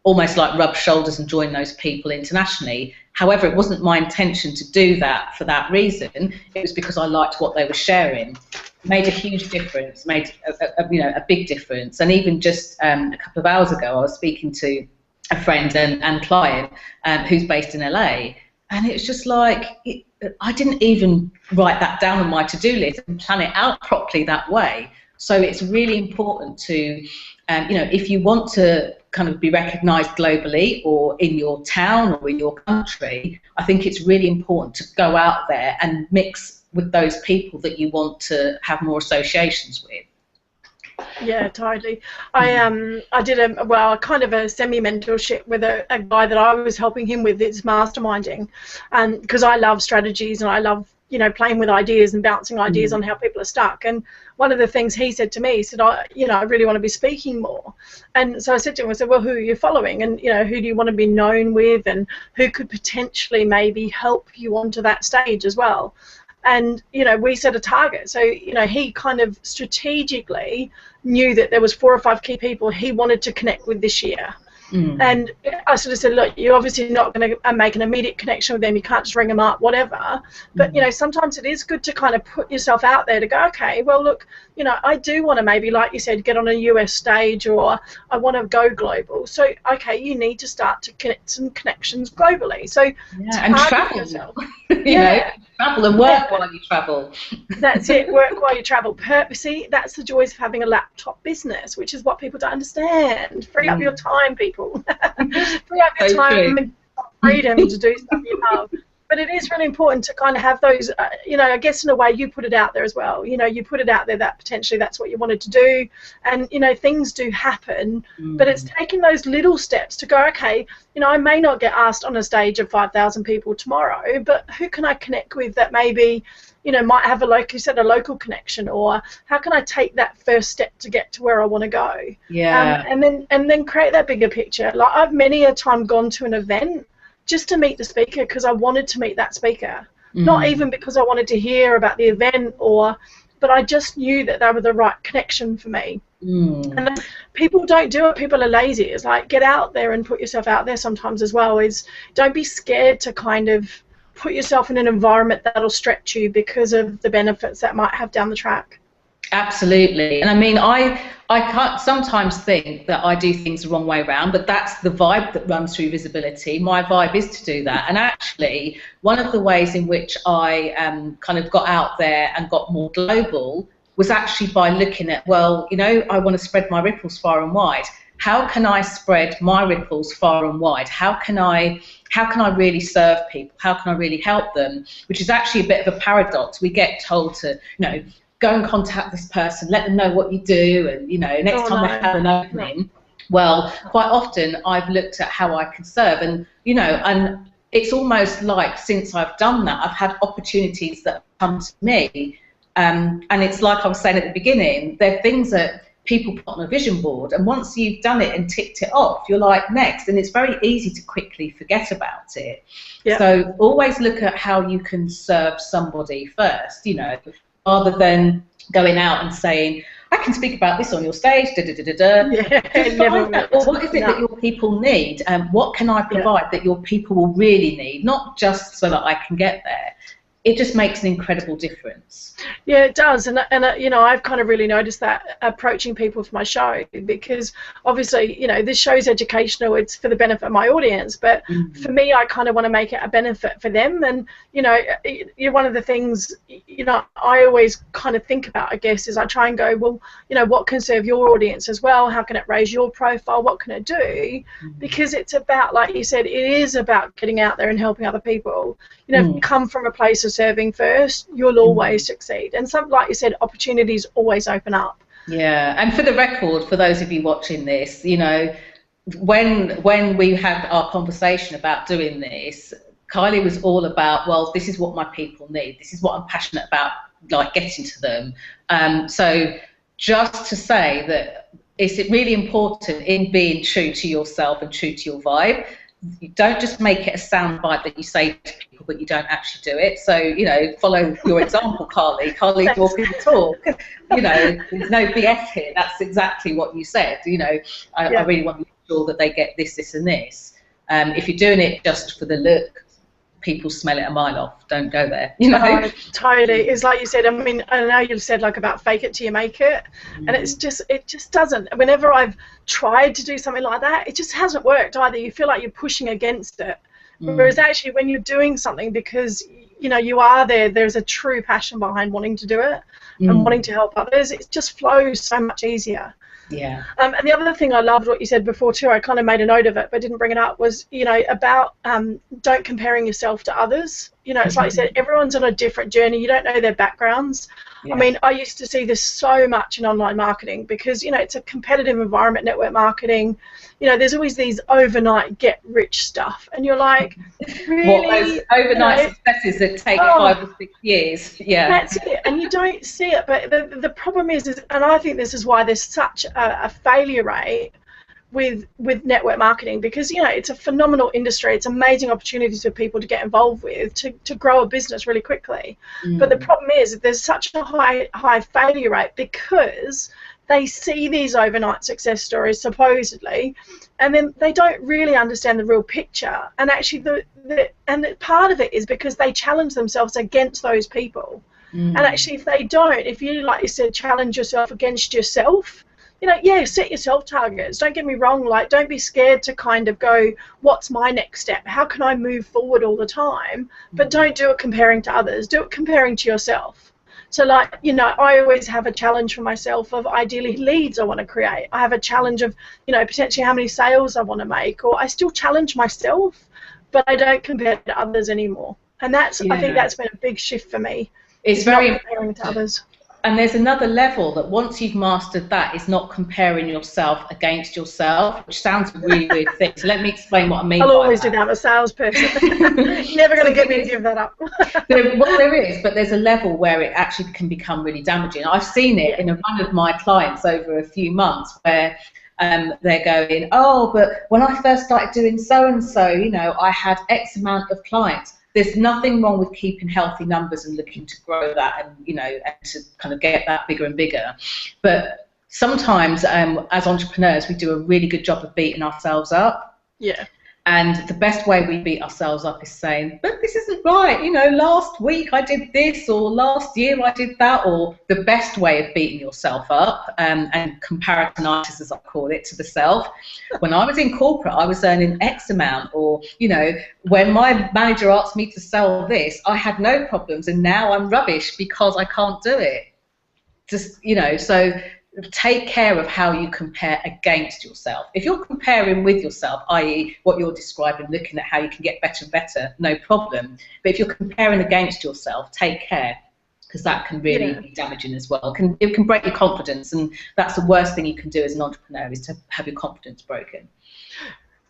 almost like rub shoulders and join those people internationally. However, it wasn't my intention to do that for that reason. It was because I liked what they were sharing. Made a huge difference, made a big difference. And even just a couple of hours ago, I was speaking to a friend and client who's based in LA, and it's just like, I didn't even write that down on my to-do list and plan it out properly that way. So it's really important to, if you want to kind of be recognised globally or in your town or in your country, I think it's really important to go out there and mix with those people that you want to have more associations with. Yeah, totally. I did kind of a semi-mentorship with a guy that I was helping him with his masterminding, and because I love strategies and I love playing with ideas and bouncing ideas on how people are stuck. And one of the things he said to me, he said, I really want to be speaking more. And so I said to him, I said, well, who are you following? And, who do you want to be known with? And who could potentially maybe help you onto that stage as well? And, we set a target. So, he kind of strategically knew that there was 4 or 5 key people he wanted to connect with this year. And I sort of said, look, you're obviously not going to make an immediate connection with them. You can't just ring them up, whatever. But, sometimes it is good to kind of put yourself out there to go, okay, well, look, I do want to maybe, like you said, get on a US stage, or I want to go global. So, okay, you need to start to connect some connections globally. So, and travel. Travel and work while you travel. That's it, work while you travel. See, that's the joys of having a laptop business, which is what people don't understand. Free up your time, people. Free up your time and freedom to do stuff you love. But it is really important to kind of have those, I guess in a way you put it out there as well. You put it out there that potentially that's what you wanted to do. And, things do happen, but it's taking those little steps to go, okay, I may not get asked on a stage of 5,000 people tomorrow, but who can I connect with that maybe, might have like you said, a local connection, or how can I take that first step to get to where I want to go? Yeah. And then create that bigger picture. Like I've many a time gone to an event just to meet the speaker because I wanted to meet that speaker. Not even because I wanted to hear about the event, but I just knew that they were the right connection for me. And people don't do it. People are lazy. It's like, get out there and put yourself out there sometimes as well. Don't be scared to kind of put yourself in an environment that'll stretch you because of the benefits that might have down the track. Absolutely. And I mean, I can't sometimes think that I do things the wrong way around, but that's the vibe that runs through visibility. My vibe is to do that. And actually, one of the ways in which I kind of got out there and got more global was actually by looking at, well, I want to spread my ripples far and wide. How can I spread my ripples far and wide? How can I really serve people? How can I really help them? Which is actually a bit of a paradox. We get told to, go and contact this person, let them know what you do, and next time they have an opening. Well, quite often I've looked at how I can serve, and and it's almost like since I've done that, I've had opportunities that have come to me, and it's like I was saying at the beginning, they're things that people put on a vision board, and once you've done it and ticked it off, you're like next, and it's very easy to quickly forget about it. Yep. So always look at how you can serve somebody first, rather than going out and saying, I can speak about this on your stage, Well, what is it that your people need? What can I provide that your people will really need? Not just so that I can get there. it just makes an incredible difference. Yeah, it does, and you know, I've kind of really noticed that approaching people for my show, because obviously, you know, this show's educational, it's for the benefit of my audience, but for me, I kind of want to make it a benefit for them. And you know, one of the things, you know, I always kind of think about, I guess, is I try and go, well, you know, what can serve your audience as well? How can it raise your profile? What can it do? Because it's about, like you said, it is about getting out there and helping other people. You know, if you come from a place of serving first, you'll always succeed. And some, like you said, opportunities always open up. Yeah, and for the record, for those of you watching this, you know, when we had our conversation about doing this, Kylie was all about, well, this is what my people need. This is what I'm passionate about, like getting to them. So just to say that it's really important in being true to yourself and true to your vibe. You don't just make it a soundbite that you say to people, but you don't actually do it. So, you know, follow your example, Carly. Carly, walking the talk. You know, there's no BS here. That's exactly what you said. You know, I really want to make sure that they get this, this, and this. If you're doing it just for the look, people smell it a mile off. Don't go there. You know, totally. It's like you said. I mean, I know you said like about fake it till you make it, and it just doesn't. Whenever I've tried to do something like that, it just hasn't worked either. You feel like you're pushing against it, whereas actually when you're doing something because you know you are there's a true passion behind wanting to do it and wanting to help others. It just flows so much easier. Yeah. And the other thing I loved what you said before too, I kind of made a note of it but didn't bring it up, was, you know, about don't comparing yourself to others. You know, it's like you said, everyone's on a different journey. You don't know their backgrounds. Yeah. I mean, I used to see this so much in online marketing because, you know, it's a competitive environment, network marketing. You know, there's always these overnight get rich stuff. And you're like, really? What, those overnight successes that take 5 or 6 years? Yeah. That's it. And you don't see it. But the problem is, and I think this is why there's such a failure rate with network marketing, because, you know, it's a phenomenal industry. It's amazing opportunities for people to get involved with to grow a business really quickly. But the problem is that there's such a high failure rate because they see these overnight success stories supposedly, and then they don't really understand the real picture. And actually and part of it is because they challenge themselves against those people. And actually, if they don't, if you, like you said, challenge yourself against yourself, you know, yeah, set yourself targets. Don't get me wrong, like, don't be scared to kind of go, what's my next step? How can I move forward all the time? But don't do it comparing to others. Do it comparing to yourself. So, like, you know, I always have a challenge for myself of ideally leads I want to create. I have a challenge of, you know, potentially how many sales I want to make, or I still challenge myself, but I don't compare to others anymore. And that's, I think that's been a big shift for me. It's very not comparing to others. And there's another level that once you've mastered that is not comparing yourself against yourself, which sounds a really weird thing. So let me explain what I mean. I'll always do that. I'm a salesperson. You're never going to get me to give that up. Well, there is, but there's a level where it actually can become really damaging. I've seen it in one of my clients over a few months where they're going, oh, but when I first started doing so-and-so, you know, I had X amount of clients. There's nothing wrong with keeping healthy numbers and looking to grow that and, you know, and to kind of get that bigger and bigger. But sometimes as entrepreneurs, we do a really good job of beating ourselves up. Yeah. And the best way we beat ourselves up is saying, but this isn't right, you know, last week I did this, or last year I did that. Or the best way of beating yourself up, and comparisonitis, as I call it, to the self. When I was in corporate, I was earning X amount, or, you know, when my manager asked me to sell this, I had no problems, and now I'm rubbish because I can't do it. Just, you know, so take care of how you compare against yourself. If you're comparing with yourself, i.e. what you're describing, looking at how you can get better and better, no problem. But if you're comparing against yourself, take care, because that can really be damaging as well. It can break your confidence, and that's the worst thing you can do as an entrepreneur, is to have your confidence broken.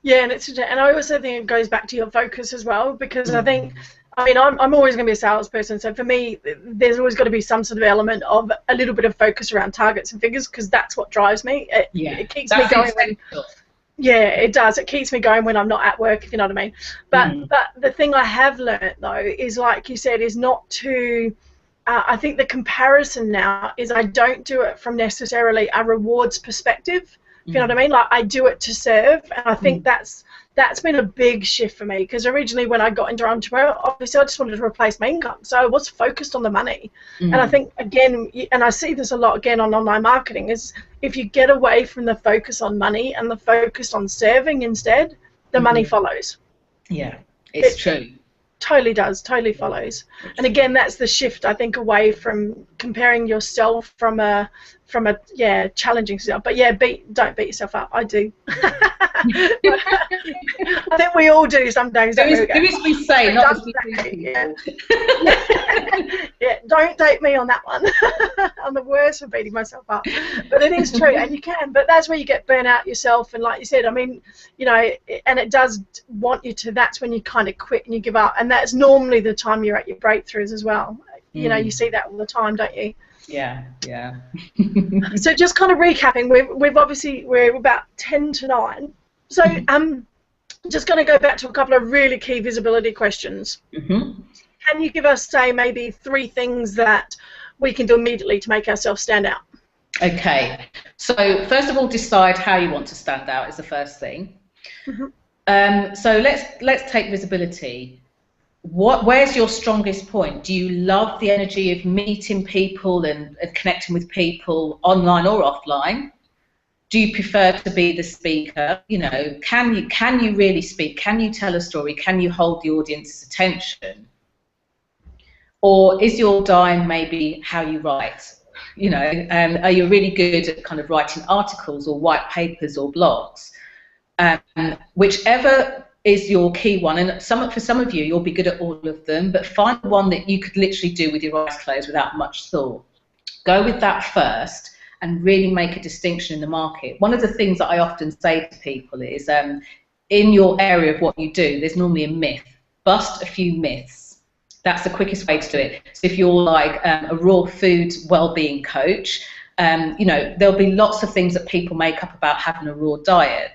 Yeah, and I also think it goes back to your focus as well, because I think, I mean, I'm always going to be a salesperson, so for me, there's always got to be some sort of element of a little bit of focus around targets and figures, because that's what drives me. It keeps me going. Yeah, it does. It keeps me going when I'm not at work, if you know what I mean. But the thing I have learned, though, is, like you said, is not to, I think the comparison now is I don't do it from necessarily a rewards perspective. If you know what I mean? Like, I do it to serve, and I think that's that's been a big shift for me, because originally when I got into entrepreneurship, obviously I just wanted to replace my income, so I was focused on the money. And I think, again, and I see this a lot again on online marketing, is if you get away from the focus on money and the focus on serving instead, the money follows. Yeah, it's true. Totally does, totally follows. And again, that's the shift, I think, away from comparing yourself from a challenging yourself. But yeah, don't beat yourself up. I do. I think we all do sometimes. Do as we say, not as we do. Yeah, don't date me on that one. I'm the worst for beating myself up. But it is true, and you can. But that's where you get burnt out yourself. And like you said, I mean, you know, and it does want you to. That's when you kind of quit and you give up. And that's normally the time you're at your breakthroughs as well. You know, you see that all the time, don't you? Yeah. So just kind of recapping, we're about 10 to 9. So just going to go back to a couple of really key visibility questions. Can you give us, say, maybe 3 things that we can do immediately to make ourselves stand out? Okay. So first of all, decide how you want to stand out is the first thing. So let's take visibility. Where's your strongest point? Do you love the energy of meeting people and connecting with people online or offline? Do you prefer to be the speaker? You know, can you really speak? Can you tell a story? Can you hold the audience's attention? Or is your dime maybe how you write? You know, are you really good at kind of writing articles or white papers or blogs? Whichever is your key one, and for some of you, you'll be good at all of them, but find one that you could literally do with your eyes closed without much thought. Go with that first and really make a distinction in the market. One of the things that I often say to people is, in your area of what you do, there's normally a myth. Bust a few myths. That's the quickest way to do it. So if you're like a raw food well-being coach, you know, there'll be lots of things that people make up about having a raw diet.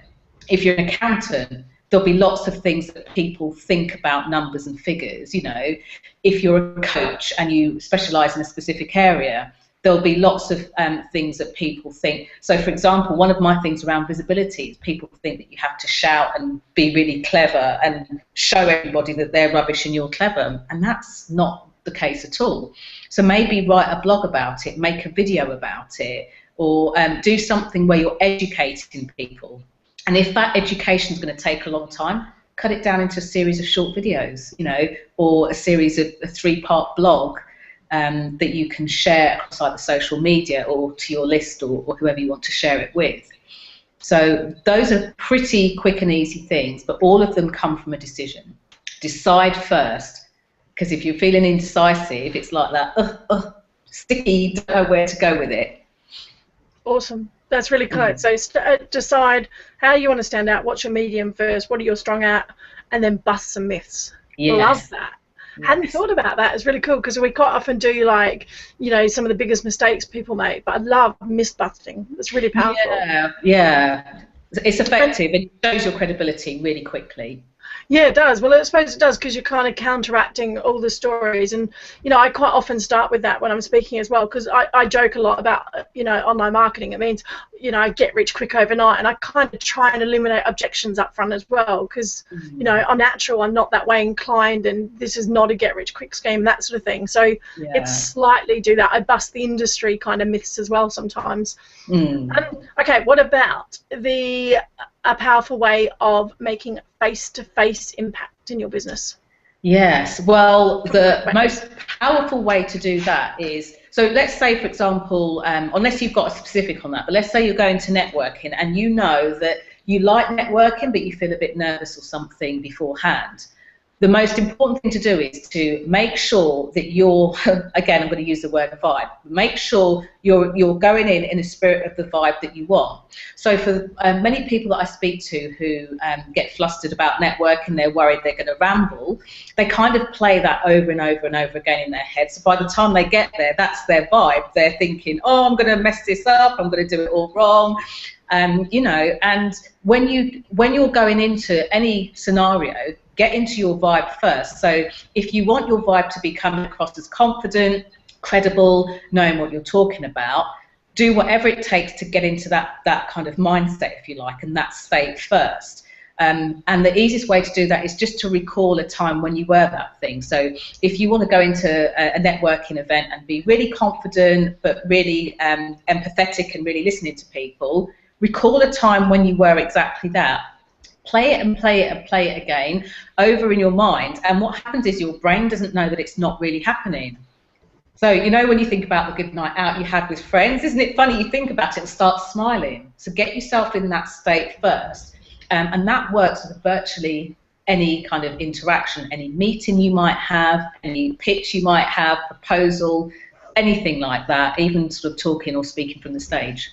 If you're an accountant, there'll be lots of things that people think about numbers and figures. You know, if you're a coach and you specialize in a specific area, there'll be lots of things that people think. So, for example, one of my things around visibility is people think that you have to shout and be really clever and show everybody that they're rubbish and you're clever, and that's not the case at all. So maybe write a blog about it, make a video about it, or do something where you're educating people. And if that education is going to take a long time, cut it down into a series of short videos, you know, or a series of a 3-part blog that you can share across either social media or to your list or whoever you want to share it with. So those are pretty quick and easy things, but all of them come from a decision. Decide first, because if you're feeling indecisive, it's like that, sticky, don't know where to go with it. Awesome. That's really good. So decide how you want to stand out, what's your medium first, what are you strong at, and then bust some myths. Yes. Love that. Yes. Hadn't thought about that. It's really cool, because we quite often do, like, you know, some of the biggest mistakes people make, but I love myth busting. It's really powerful. Yeah. It's effective and it shows your credibility really quickly. Yeah, it does. Well, I suppose it does, because you're kind of counteracting all the stories. And, you know, I quite often start with that when I'm speaking as well, because I joke a lot about, you know, online marketing. It means, you know, get rich quick overnight. And I kind of try and eliminate objections up front as well, because, you know, I'm natural. I'm not that way inclined. And this is not a get rich quick scheme, that sort of thing. So it's slightly do that. I bust the industry kind of myths as well sometimes. Okay, what about a powerful way of making face-to-face impact in your business? Yes, well, the most powerful way to do that is, so let's say, for example, unless you've got a specific on that, but let's say you're going to networking and you know that you like networking but you feel a bit nervous or something beforehand. The most important thing to do is to make sure that you're, again, I'm going to use the word vibe, make sure you're going in a spirit of the vibe that you want. So for many people that I speak to who get flustered about networking, they're worried they're going to ramble, they kind of play that over and over and over again in their head. So by the time they get there, that's their vibe. They're thinking, oh, I'm going to mess this up, I'm going to do it all wrong. You know, and when you're going into any scenario, get into your vibe first. So if you want your vibe to be coming across as confident, credible, knowing what you're talking about, do whatever it takes to get into that kind of mindset, if you like, and that state first. And the easiest way to do that is just to recall a time when you were that thing. So if you want to go into a networking event and be really confident, but really empathetic and really listening to people, recall a time when you were exactly that. Play it and play it and play it again over in your mind. And what happens is your brain doesn't know that it's not really happening. So, you know, when you think about the good night out you had with friends, isn't it funny? You think about it and start smiling. So get yourself in that state first. And that works with virtually any kind of interaction, any meeting you might have, any pitch you might have, proposal, anything like that, even sort of talking or speaking from the stage.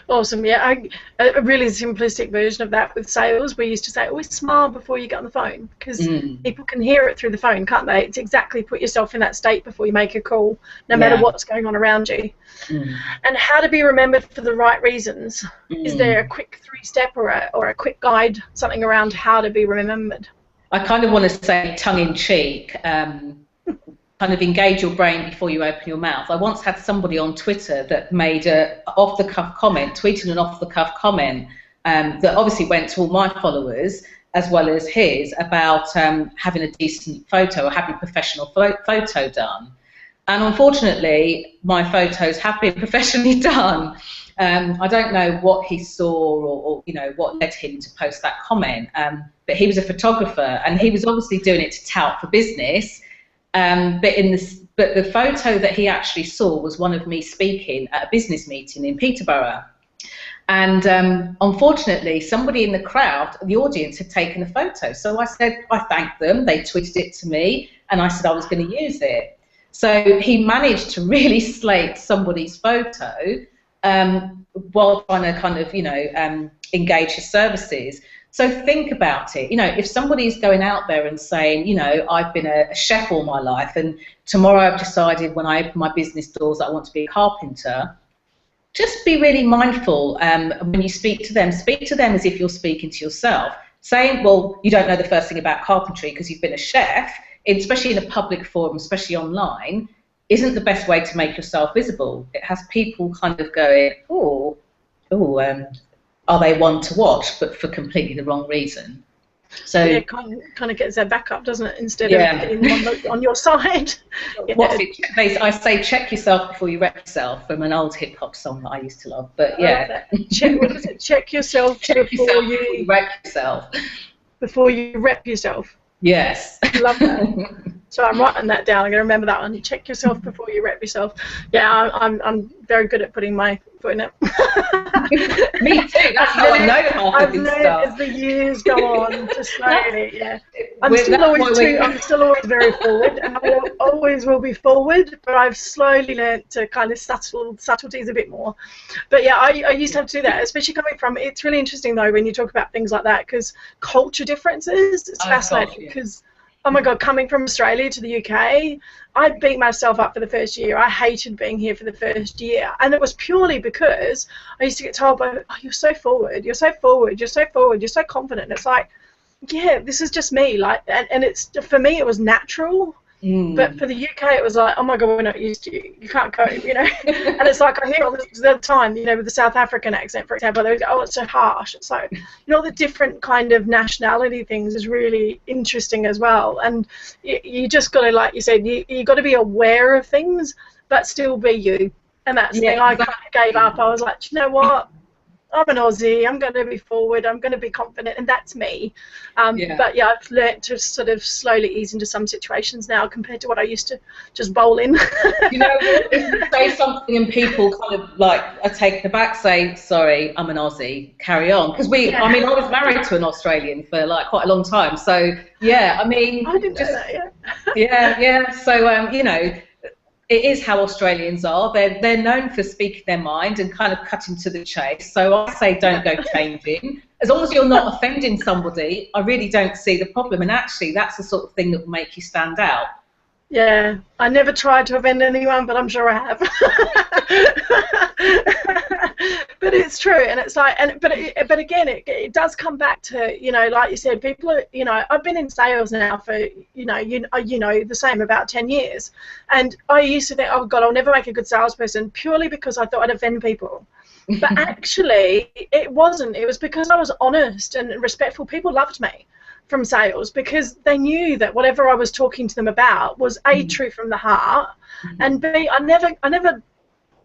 Awesome. Yeah, a really simplistic version of that with sales. We used to say, always smile before you get on the phone, because people can hear it through the phone, can't they? It's exactly, put yourself in that state before you make a call, no matter what's going on around you. And how to be remembered for the right reasons. Is there a quick 3-step or a quick guide, something around how to be remembered? I kind of want to say tongue-in-cheek, kind of engage your brain before you open your mouth. I once had somebody on Twitter that made a off-the-cuff comment, tweeted an off-the-cuff comment that obviously went to all my followers as well as his, about having a decent photo or having a professional photo done. And unfortunately, my photos have been professionally done. I don't know what he saw or you know what led him to post that comment, but he was a photographer and he was obviously doing it to tout for business. But the photo that he actually saw was one of me speaking at a business meeting in Peterborough. And unfortunately, somebody in the crowd, the audience, had taken a photo. So I said, I thanked them, they tweeted it to me, and I said I was going to use it. So he managed to really slate somebody's photo while trying to kind of, you know, engage his services. So think about it. You know, if somebody's going out there and saying, you know, I've been a chef all my life, and tomorrow I've decided when I open my business doors that I want to be a carpenter, just be really mindful when you speak to them as if you're speaking to yourself. Saying, well, you don't know the first thing about carpentry because you've been a chef, especially in a public forum, especially online, isn't the best way to make yourself visible. It has people kind of going, are they one to watch, but for completely the wrong reason. So yeah, it kind of gets their back up, doesn't it, instead of getting on your side. I say check yourself before you wreck yourself, from an old hip hop song that I used to love. But yeah, what is it? Check yourself before you wreck yourself. Before you rep yourself. Yes. Love that. So I'm writing that down. I'm going to remember that one. You check yourself before you rep yourself. Yeah, I'm very good at putting my foot in it. Me too. That's how I know half I've of this learned stuff. as the years go on, just slowly. Yeah, I'm still always very forward, and I always will be forward. But I've slowly learned to kind of subtleties a bit more. But yeah, I used to have to do that, especially coming from. It's really interesting though when you talk about things like that, because culture differences. It's fascinating because. Oh my God, coming from Australia to the UK, I beat myself up for the first year. I hated being here for the first year. And it was purely because I used to get told, oh, you're so forward, you're so forward, you're so forward, you're so confident. And it's like, yeah, this is just me. Like, and it's, for me, it was natural. But for the UK, it was like, oh my God, we're not used to you. You can't cope, you know. And it's like I hear all the time, you know, with the South African accent, for example, they go, oh, it's so harsh. It's like, you know, the different kind of nationality things is really interesting as well. And you just got to, like you said, you got to be aware of things, but still be you. And that's the thing. I kind of gave up. I was like, you know what? I'm an Aussie, I'm going to be forward, I'm going to be confident, and that's me. But yeah, I've learnt to sort of slowly ease into some situations now compared to what I used to just bowl in. You know, if you say something and people kind of like are taken aback, say, sorry, I'm an Aussie, carry on. Because I mean, I was married to an Australian for like quite a long time, so yeah, I mean. I didn't know that, yeah, so, you know, it is how Australians are. They're known for speaking their mind and kind of cutting to the chase. So I say don't go changing. As long as you're not offending somebody, I really don't see the problem. And actually, that's the sort of thing that will make you stand out. Yeah, I never tried to offend anyone, but I'm sure I have. But it's true, and it's like, but again, it does come back to, you know, like you said, people are, you know, I've been in sales now for, you know, the same, about 10 years, and I used to think, oh God, I'll never make a good salesperson, purely because I thought I'd offend people. But actually, it wasn't. It was because I was honest and respectful. People loved me from sales because they knew that whatever I was talking to them about was A, true from the heart, and B, I never,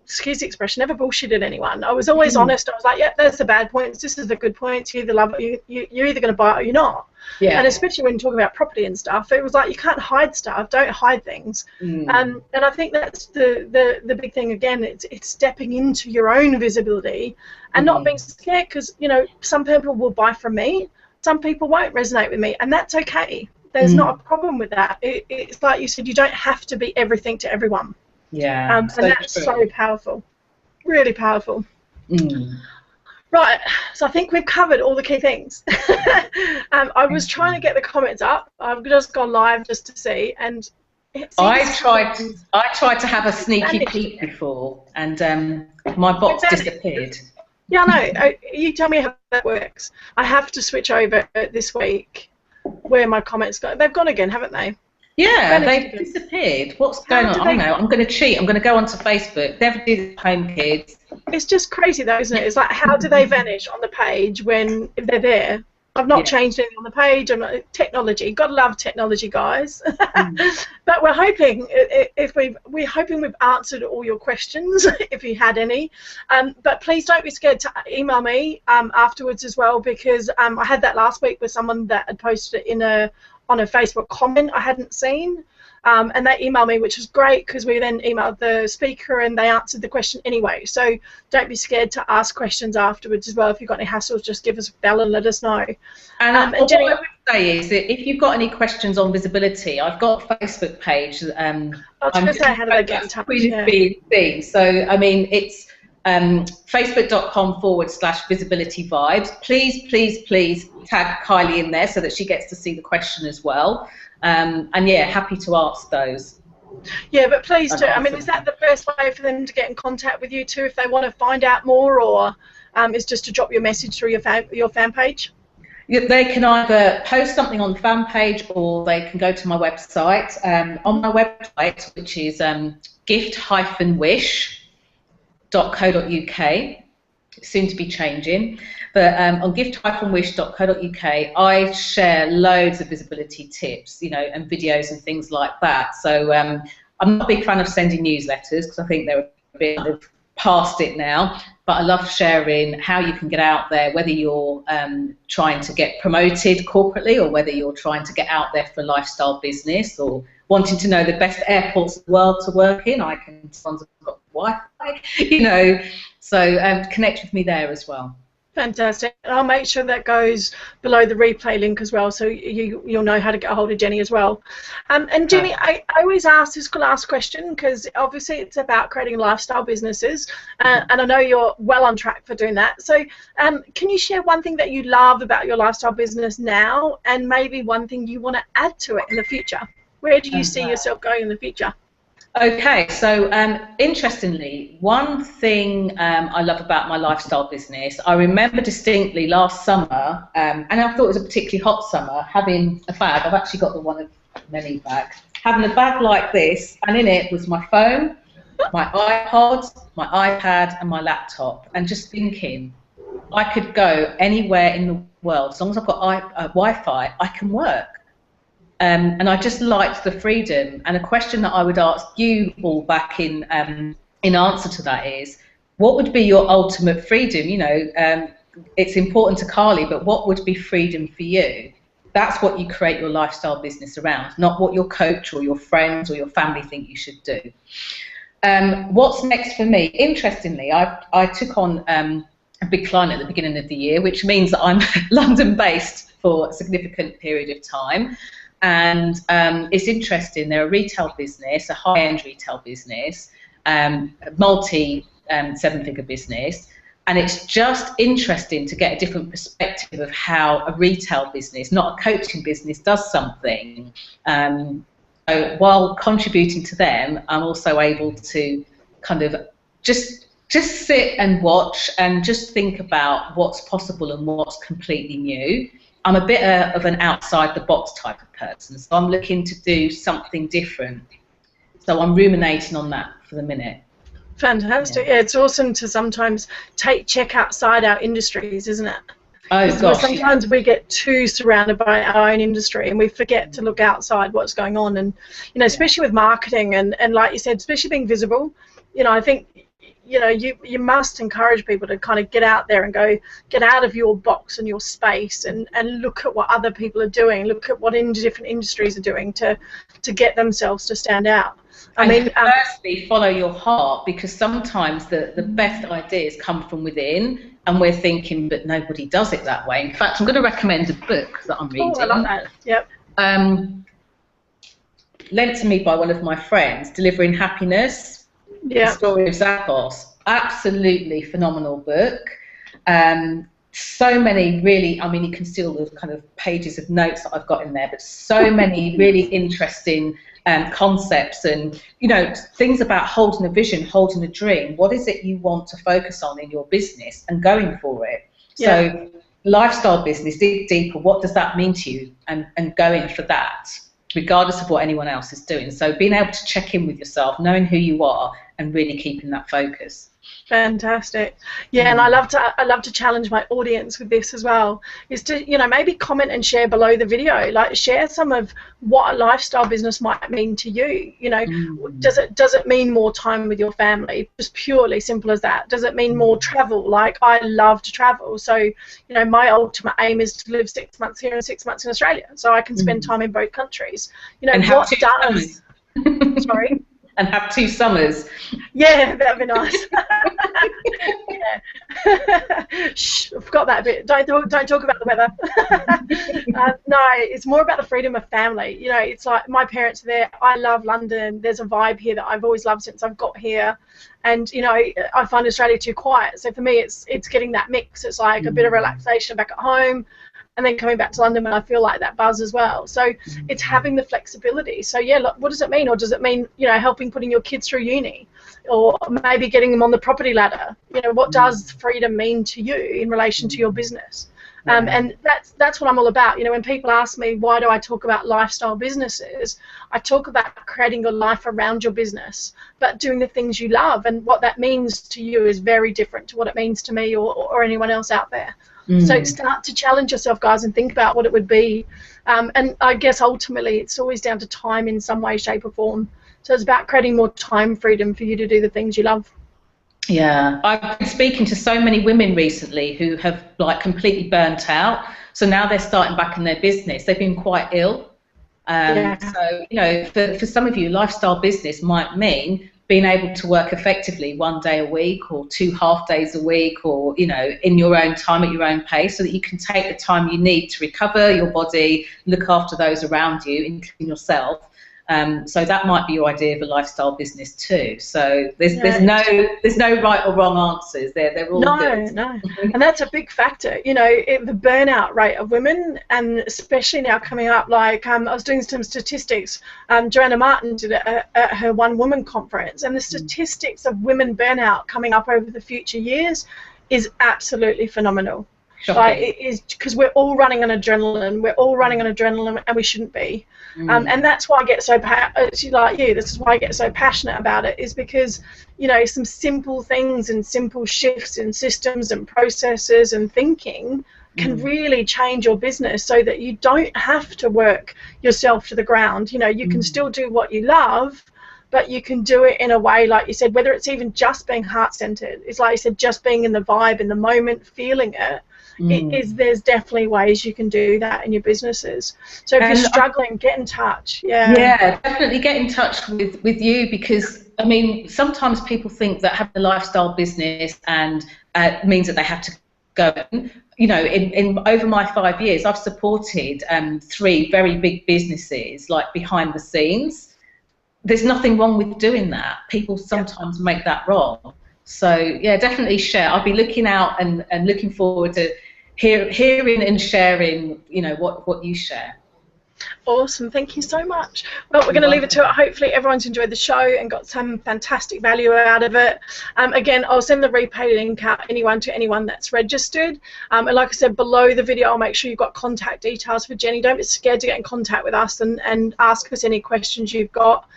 excuse the expression, never bullshitted anyone. I was always honest. I was like, yeah, there's the bad points, this is the good points, you either love it, you're either going to buy it or you're not. Yeah. And especially when you're talking about property and stuff, it was like, you can't hide stuff, don't hide things. And I think that's the big thing again, it's stepping into your own visibility and not being scared, because, you know, some people will buy from me, some people won't resonate with me, and that's okay. There's not a problem with that. It's like you said, you don't have to be everything to everyone. Yeah, and that's so powerful, really powerful. Right, so I think we've covered all the key things. I was trying to get the comments up. I've just gone live just to see, and I tried to have a sneaky peek before, and my box disappeared. Yeah, I know. You tell me how that works. I have to switch over this week where my comments go. They've gone again, haven't they? Yeah, they've disappeared. What's going on? I don't know. I'm going to cheat. I'm going to go onto Facebook. Never do this, home kids. It's just crazy though, isn't it? It's like, how do they vanish on the page if they're there? I've not changed anything on the page. Technology. Gotta love technology, guys. But we're hoping we're hoping we've answered all your questions, if you had any. But please don't be scared to email me afterwards as well, because I had that last week with someone that had posted it on a Facebook comment I hadn't seen, and they emailed me, which was great, because we then emailed the speaker and they answered the question anyway. So don't be scared to ask questions afterwards as well. If you've got any hassles, just give us a bell and let us know. And Jenny, what I would say is that if you've got any questions on visibility, I've got a Facebook page. I was going to say, how do they get in touch? So, I mean, it's facebook.com/visibility vibes. Please tag Kylie in there so that she gets to see the question as well. And yeah, happy to answer those. Yeah, but please do. I mean, is that the best way for them to get in contact with you too, if they want to find out more, or is just to drop your message through your fan page? Yeah, they can either post something on the fan page, or they can go to my website. On my website, which is gift-wish.co.uk, soon to be changing, but on gift-wish.co.uk I share loads of visibility tips, you know, and videos and things like that. So I'm not a big fan of sending newsletters, because I think they're a bit past it now, but I love sharing how you can get out there, whether you're trying to get promoted corporately, or whether you're trying to get out there for a lifestyle business, or wanting to know the best airports in the world to work in. I can, ones have got Wi-Fi, you know, so connect with me there as well. Fantastic. And I'll make sure that goes below the replay link as well, so you'll know how to get a hold of Jenny as well. And Jenny, I always ask this last question, because obviously it's about creating lifestyle businesses, and I know you're well on track for doing that. So can you share one thing that you love about your lifestyle business now, and maybe one thing you want to add to it in the future? Where do you see yourself going in the future? Okay, so interestingly, one thing I love about my lifestyle business, I remember distinctly last summer, and I thought it was a particularly hot summer, having a bag. I've actually got the one of many bags. Having a bag like this, and in it was my phone, my iPod, my iPad, and my laptop, and just thinking, I could go anywhere in the world. As long as I've got Wi-Fi, I can work. And I just liked the freedom. And a question that I would ask you all back in answer to that is, what would be your ultimate freedom? You know, it's important to Carly, but what would be freedom for you? That's what you create your lifestyle business around, not what your coach or your friends or your family think you should do. What's next for me? Interestingly, I took on a big client at the beginning of the year, which means that I'm London-based for a significant period of time. And it's interesting, they're a retail business, a high-end retail business, multi-seven-figure business, and it's just interesting to get a different perspective of how a retail business, not a coaching business, does something. So while contributing to them, I'm also able to kind of just sit and watch and just think about what's possible and what's completely new. I'm a bit of an outside-the-box type of person, so I'm looking to do something different. So I'm ruminating on that for the minute. Fantastic. Yeah, it's awesome to sometimes check outside our industries, isn't it? Oh gosh. Sometimes we get too surrounded by our own industry and we forget to look outside what's going on. And, especially with marketing and like you said, especially being visible, I think, you must encourage people to kind of get out there and get out of your box and your space and look at what other people are doing, look at what different industries are doing to get themselves to stand out. Firstly, follow your heart, because sometimes the best ideas come from within, and we're thinking, but nobody does it that way. In fact, I'm going to recommend a book that I'm reading. Oh, I love that. Yep. Lent to me by one of my friends, Delivering Happiness. Yeah. The Story of Zappos. Absolutely phenomenal book. So many really, you can see all the kind of pages of notes that I've got in there, but so many really interesting concepts and, things about holding a vision, holding a dream. What is it you want to focus on in your business and going for it? Yeah. So lifestyle business, dig deeper, what does that mean to you? And going for that, regardless of what anyone else is doing. So being able to check in with yourself, knowing who you are, and really keeping that focus. Fantastic. Yeah, and I love to challenge my audience with this as well, is to maybe comment and share below the video, like share some of what a lifestyle business might mean to you. Does it mean more time with your family, just purely simple as that? Does it mean more travel? Like, I love to travel, so my ultimate aim is to live 6 months here and 6 months in Australia, so I can spend time in both countries. And what does sorry and have 2 summers. Yeah, that'd be nice. Yeah. Shh, I forgot that bit. Don't talk about the weather. No, it's more about the freedom of family. It's like my parents are there. I love London. There's a vibe here that I've always loved since I've got here. And I find Australia too quiet. So for me, it's getting that mix. It's like a bit of relaxation back at home, and then coming back to London when I feel like that buzz as well. So it's having the flexibility. So yeah, look, what does it mean? Or does it mean, helping putting your kids through uni, or maybe getting them on the property ladder? What does freedom mean to you in relation to your business? And that's what I'm all about. When people ask me, why do I talk about lifestyle businesses, I talk about creating your life around your business, but doing the things you love. And what that means to you is very different to what it means to me or anyone else out there. So start to challenge yourself, guys, and think about what it would be. And I guess ultimately it's always down to time in some way, shape or form. So it's about creating more time freedom for you to do the things you love. Yeah, I've been speaking to so many women recently who have completely burnt out. So now they're starting back in their business. They've been quite ill. So, for some of you, lifestyle business might mean being able to work effectively 1 day a week or 2 half days a week, or in your own time at your own pace, so that you can take the time you need to recover your body, look after those around you, including yourself. So that might be your idea of a lifestyle business too. So there's no right or wrong answers. They're all good. No, and that's a big factor. The burnout rate of women, and especially now coming up. Like I was doing some statistics. Joanna Martin did it at her One Woman conference, and the statistics of women burnout coming up over the future years is absolutely phenomenal. Shocking. Like, it is, because we're all running on adrenaline. We're all running on adrenaline, and we shouldn't be. And that's why I get so like you. This is why I get so passionate about it. Is because some simple things and simple shifts in systems and processes and thinking can really change your business, so that you don't have to work yourself to the ground. You can still do what you love, but you can do it in a way, like you said, whether it's even just being heart-centered. It's like you said, just being in the vibe, in the moment, feeling it. There's definitely ways you can do that in your businesses. So if you're struggling, get in touch. Yeah, definitely get in touch with you, because sometimes people think that having a lifestyle business and means that they have to go. In over my 5 years, I've supported 3 very big businesses, like behind the scenes. There's nothing wrong with doing that. People sometimes make that wrong. So yeah, definitely share. I'll be looking out and looking forward to hearing and sharing, what you share. Awesome, thank you so much. Well, we're going to leave it to it. Hopefully everyone's enjoyed the show and got some fantastic value out of it. Again, I'll send the replay link out to anyone that's registered. And like I said, below the video, I'll make sure you've got contact details for Jenny. Don't be scared to get in contact with us and ask us any questions you've got.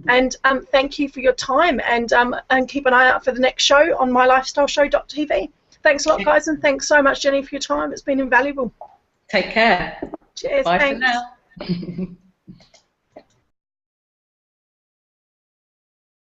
And thank you for your time, and keep an eye out for the next show on mylifestyleshow.tv. Thanks a lot, guys, and thanks so much, Jenny, for your time. It's been invaluable. Take care. Cheers. Bye thanks. for now.